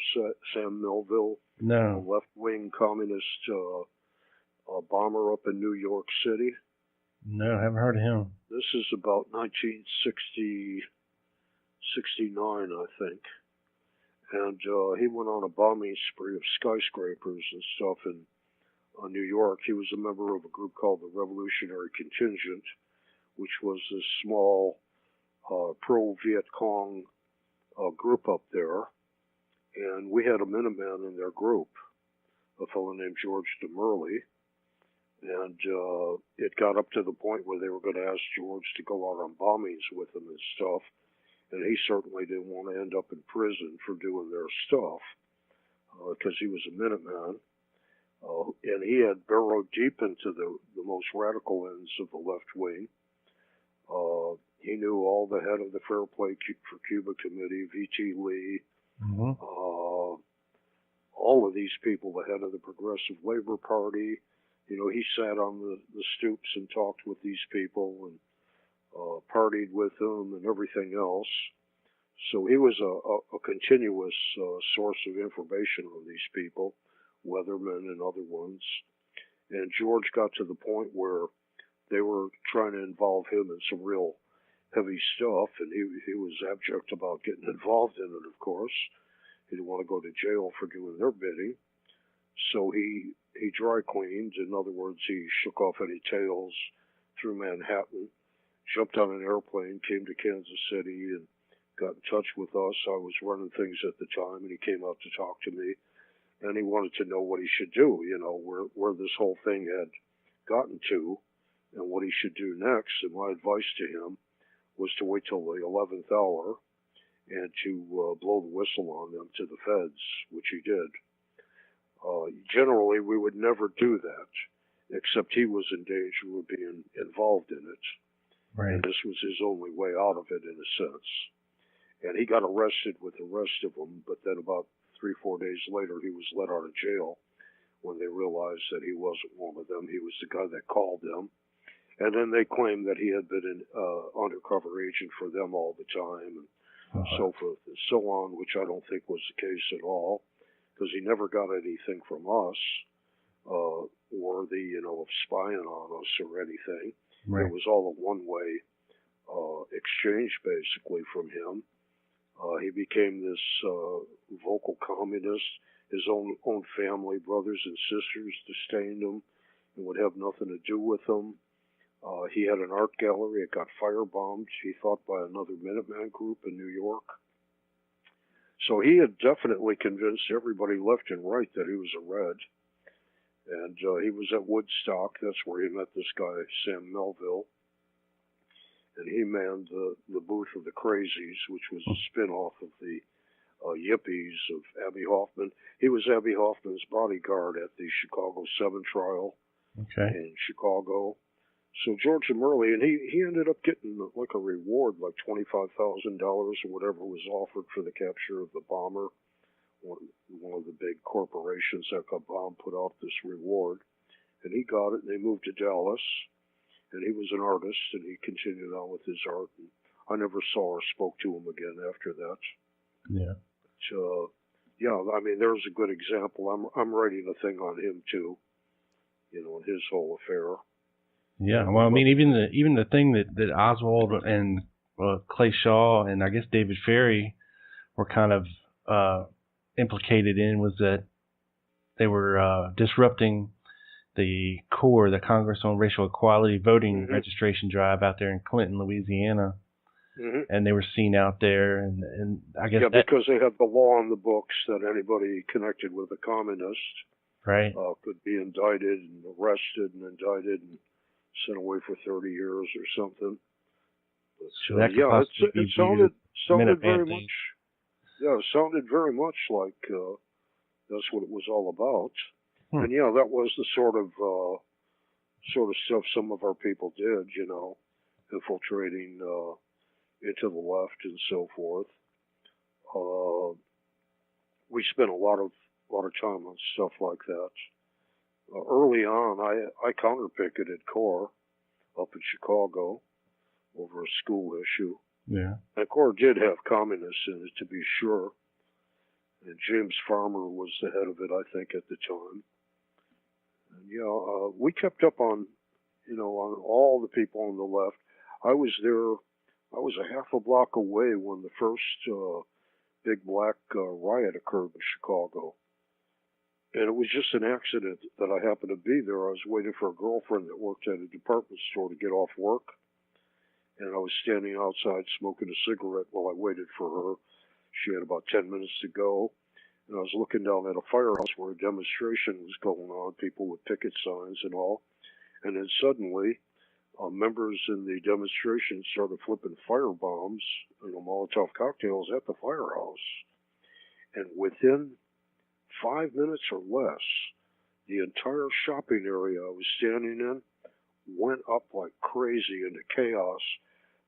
Sam Melville, no, a left-wing communist bomber up in New York City. No, I haven't heard of him. This is about 69, I think. And he went on a bombing spree of skyscrapers and stuff in New York. He was a member of a group called the Revolutionary Contingent, which was this small pro-Viet Cong group up there. And we had a Minuteman in their group, a fellow named George DeMerle. And it got up to the point where they were going to ask George to go out on bombings with them and stuff. And he certainly didn't want to end up in prison for doing their stuff, because he was a Minuteman. And he had burrowed deep into the most radical ends of the left wing. He knew all the head of the Fair Play for Cuba Committee, V.T. Lee, all of these people, the head of the Progressive Labor Party. He sat on the stoops and talked with these people and partied with them and everything else. So he was a continuous source of information on these people, weathermen and other ones. And George got to the point where they were trying to involve him in some real heavy stuff, and he was abject about getting involved in it, of course. He didn't want to go to jail for doing their bidding. So he dry cleaned. In other words, he shook off any tails through Manhattan, jumped on an airplane, came to Kansas City, and got in touch with us. I was running things at the time, and he came out to talk to me. And he wanted to know what he should do, where this whole thing had gotten to and what he should do next. And my advice to him was to wait till the 11th hour and to blow the whistle on them to the feds, which he did. Generally, we would never do that, except he was in danger of being involved in it. Right. And this was his only way out of it, in a sense. And he got arrested with the rest of them, but then about 3-4 days later, he was let out of jail when they realized that he wasn't one of them. He was the guy that called them. And then they claimed that he had been an undercover agent for them all the time, and so forth and so on, which I don't think was the case at all, because he never got anything from us worthy, of spying on us or anything. Right. It was all a one-way exchange, basically, from him. He became this vocal communist. His own family, brothers and sisters, disdained him and would have nothing to do with him. He had an art gallery. It got firebombed, he thought, by another Minuteman group in New York. So he had definitely convinced everybody left and right that he was a Red. And he was at Woodstock. That's where he met this guy, Sam Melville. And he manned the booth of the Crazies, which was a spin-off of the Yippies of Abbie Hoffman. He was Abbie Hoffman's bodyguard at the Chicago 7 trial in Chicago. So George DeMurley, and he ended up getting like a reward, like $25,000 or whatever was offered for the capture of the bomber. One of the big corporations that got bombed put out this reward, and he got it. And they moved to Dallas, and he was an artist, and he continued on with his art. And I never saw or spoke to him again after that. Yeah. But, yeah, I mean, there's a good example. I'm writing a thing on him too, and his whole affair. Yeah, well, I mean, even the thing that Oswald and Clay Shaw and I guess David Ferry were kind of implicated in was that they were disrupting the CORE, the Congress on Racial Equality voting registration drive out there in Clinton, Louisiana. And they were seen out there, and I guess because they had the law on the books that anybody connected with a communist could be indicted and arrested and indicted and sent away for 30 years or something. But, so that it sounded very much. Yeah, it sounded very much like that's what it was all about. And that was the sort of stuff some of our people did, infiltrating into the left and so forth. We spent a lot of time on stuff like that. Early on, I counter-picketed CORE up in Chicago over a school issue. Yeah. And CORE did have communists in it, to be sure. And James Farmer was the head of it, I think, at the time. And we kept up on, on all the people on the left. I was there. I was a half a block away when the first big black riot occurred in Chicago. And it was just an accident that I happened to be there. I was waiting for a girlfriend that worked at a department store to get off work. And I was standing outside smoking a cigarette while I waited for her. She had about 10 minutes to go. And I was looking down at a firehouse where a demonstration was going on, people with picket signs and all. And then suddenly, members in the demonstration started flipping firebombs, Molotov cocktails at the firehouse. And within 5 minutes or less, the entire shopping area I was standing in went up like crazy into chaos.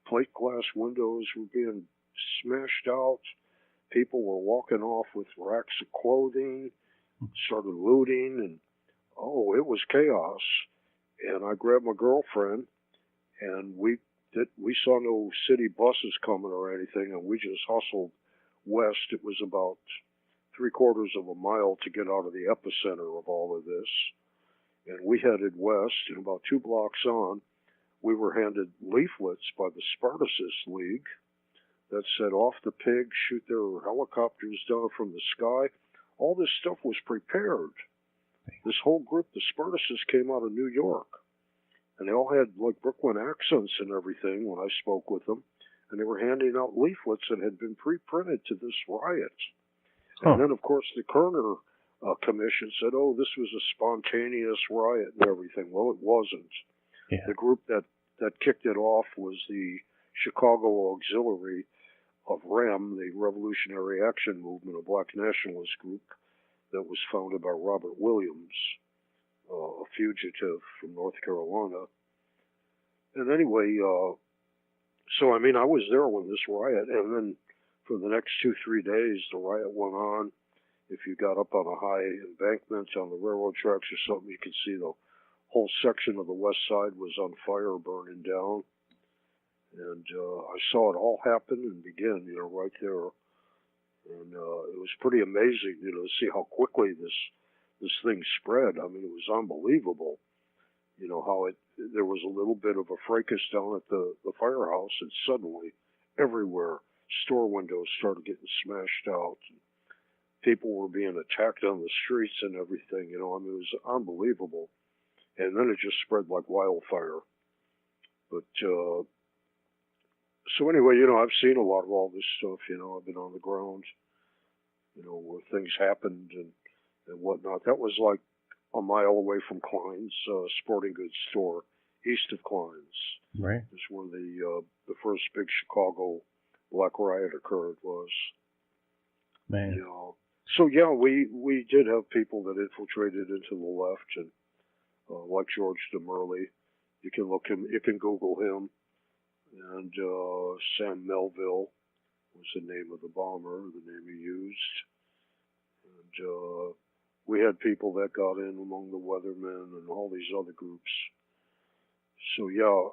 Plate glass windows were being smashed out. People were walking off with racks of clothing, started looting, and it was chaos. And I grabbed my girlfriend, and we saw no city buses coming or anything, and we just hustled west. It was about 3/4 of a mile to get out of the epicenter of all of this. And we headed west, and about 2 blocks on, we were handed leaflets by the Spartacus League that said, "Off the pigs, shoot their helicopters down from the sky." All this stuff was prepared. This whole group, the Spartacus, came out of New York. And they all had, like, Brooklyn accents and everything when I spoke with them. And they were handing out leaflets that had been pre-printed to this riot. And then, of course, the Kerner Commission said, this was a spontaneous riot and everything. Well, it wasn't. Yeah. The group that kicked it off was the Chicago Auxiliary of REM, the Revolutionary Action Movement, a black nationalist group that was founded by Robert Williams, a fugitive from North Carolina. And anyway, so I mean, I was there when this riot, and then for the next 2-3 days, the riot went on. If you got up on a high embankment on the railroad tracks or something, you could see the whole section of the west side was on fire, burning down. And I saw it all happen and begin, right there. And it was pretty amazing, to see how quickly this thing spread. I mean, it was unbelievable, how there was a little bit of a fracas down at the firehouse, and suddenly everywhere store windows started getting smashed out. And people were being attacked on the streets and everything, I mean, it was unbelievable. And then it just spread like wildfire. But, so anyway, I've seen a lot of all this stuff, I've been on the ground, where things happened and whatnot. That was like a mile away from Klein's sporting goods store, east of Klein's. Right. Is where the first big Chicago black riot occurred was. Man. So yeah, we did have people that infiltrated into the left, and like George DeMurley, You can look him. You can Google him. And Sam Melville was the name of the bomber, the name he used. And we had people that got in among the Weathermen and all these other groups. So yeah,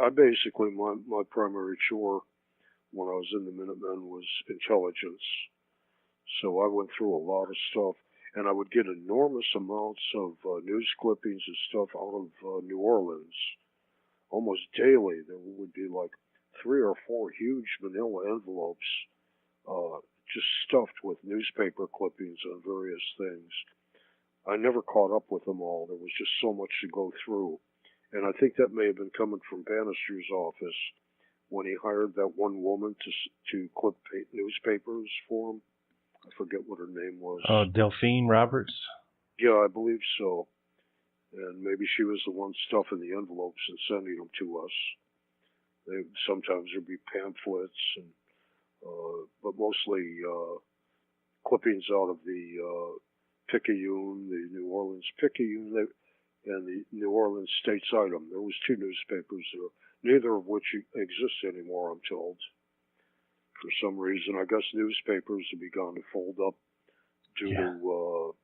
I basically, my primary chore when I was in the Minutemen was intelligence. So I went through a lot of stuff, and I would get enormous amounts of news clippings and stuff out of New Orleans. Almost daily, there would be like 3 or 4 huge manila envelopes just stuffed with newspaper clippings on various things. I never caught up with them all. There was just so much to go through. And I think that may have been coming from Bannister's office when he hired that one woman to clip newspapers for him. I forget what her name was. Delphine Roberts? Yeah, I believe so. And maybe she was the one stuffing the envelopes and sending them to us. Sometimes there'd be pamphlets, and but mostly clippings out of the Picayune, the New Orleans Picayune, and the New Orleans States Item. There was 2 newspapers there, neither of which exist anymore, I'm told. For some reason, I guess newspapers have begun to fold up due to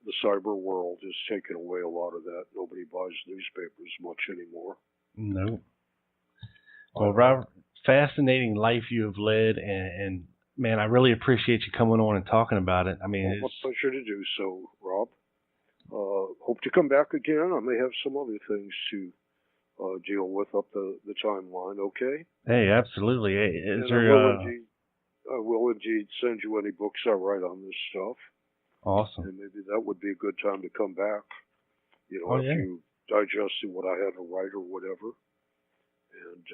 the cyber world has taken away a lot of that. Nobody buys newspapers much anymore. No. Well, Robert, fascinating life you have led, and man, I really appreciate you coming on and talking about it. I mean, it's a pleasure to do so, Rob. Hope to come back again. I may have some other things to deal with up the timeline, okay? Hey, absolutely. Hey, I will indeed send you any books I write on this stuff. Awesome. And maybe that would be a good time to come back, if you digested what I had to write or whatever. And,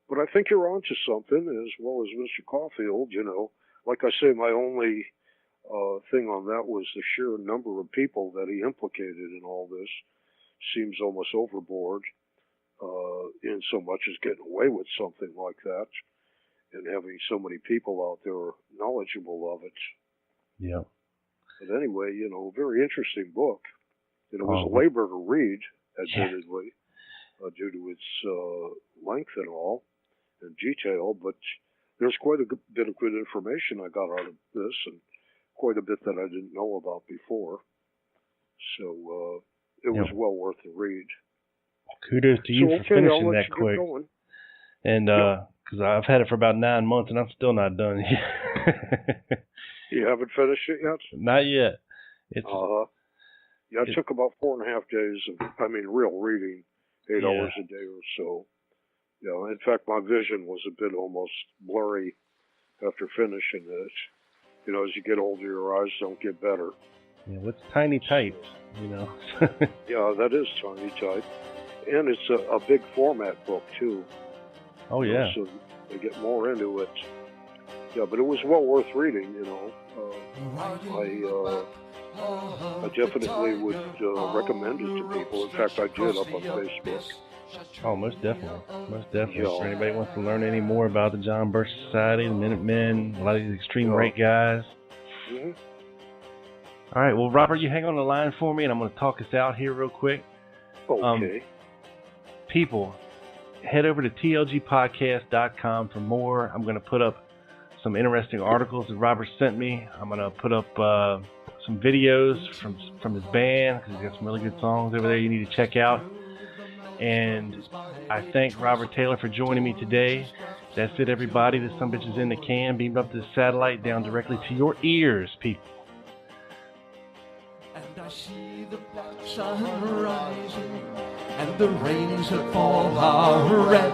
but I think you're onto something, as well as Mr. Caulfield, Like I say, my only thing on that was the sheer number of people that he implicated in all this seems almost overboard, in so much as getting away with something like that and having so many people out there knowledgeable of it. Yeah. But anyway, very interesting book. It was a labor to read, admittedly, due to its length and all, and detail, but there's quite a bit of good information I got out of this, and quite a bit that I didn't know about before. So it was well worth the read. Kudos to you for finishing that quick. And because I've had it for about 9 months, and I'm still not done yet. You haven't finished it yet? Not yet. It's yeah, it took about 4.5 days of, real reading, 8 hours a day or so. In fact, my vision was a bit almost blurry after finishing it. As you get older, your eyes don't get better. Yeah, with tiny type, Yeah, that is tiny type. And it's a big format book, too. Oh, yeah. So they get more into it. Yeah, but it was well worth reading, I definitely would recommend it to people. In fact, I did up on Facebook. Oh, most definitely. Most definitely. If anybody wants to learn any more about the John Birch Society, the Minutemen, a lot of these extreme right guys. Mm-hmm. All right, well, Robert, you hang on the line for me, and I'm going to talk us out here real quick. Okay. People, head over to tlgpodcast.com for more. I'm going to put up some interesting articles that Robert sent me. I'm going to put up some videos from his band, because he's got some really good songs over there you need to check out. And I thank Robert Taylor for joining me today. That's it, everybody. This sumbitch is in the can, beamed up to the satellite, down directly to your ears, people. And I see the black sun rising, and the rains that fall are red.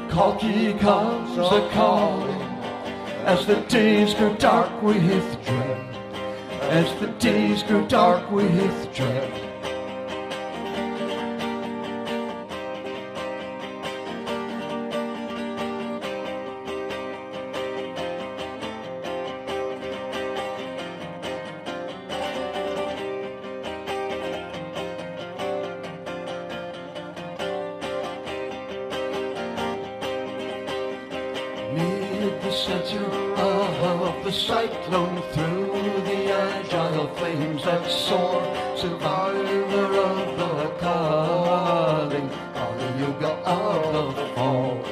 Kalki comes a-calling, as the days grow dark with dread. As the days grow dark with dread. Center of of the cyclone through the agile flames that soar, survivor of the calling, Kali Yuga of the fall.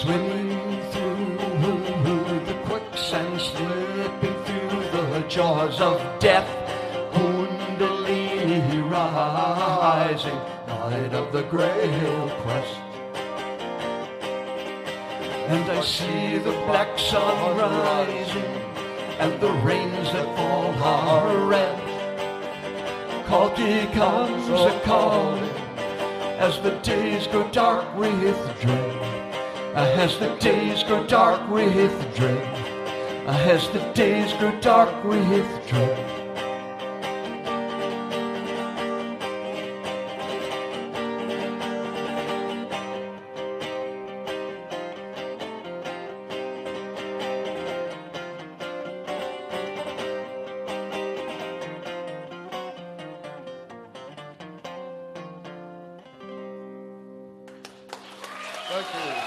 Swimming through the quicksand, slipping through the jaws of death, Kundalini rising, night of the Grail quest. And I see the black sun rising, and the rains that fall are red. Kalki comes a-calling, as the days go dark with dread. As the days grow dark with dread, as the days grow dark with dread. Thank you.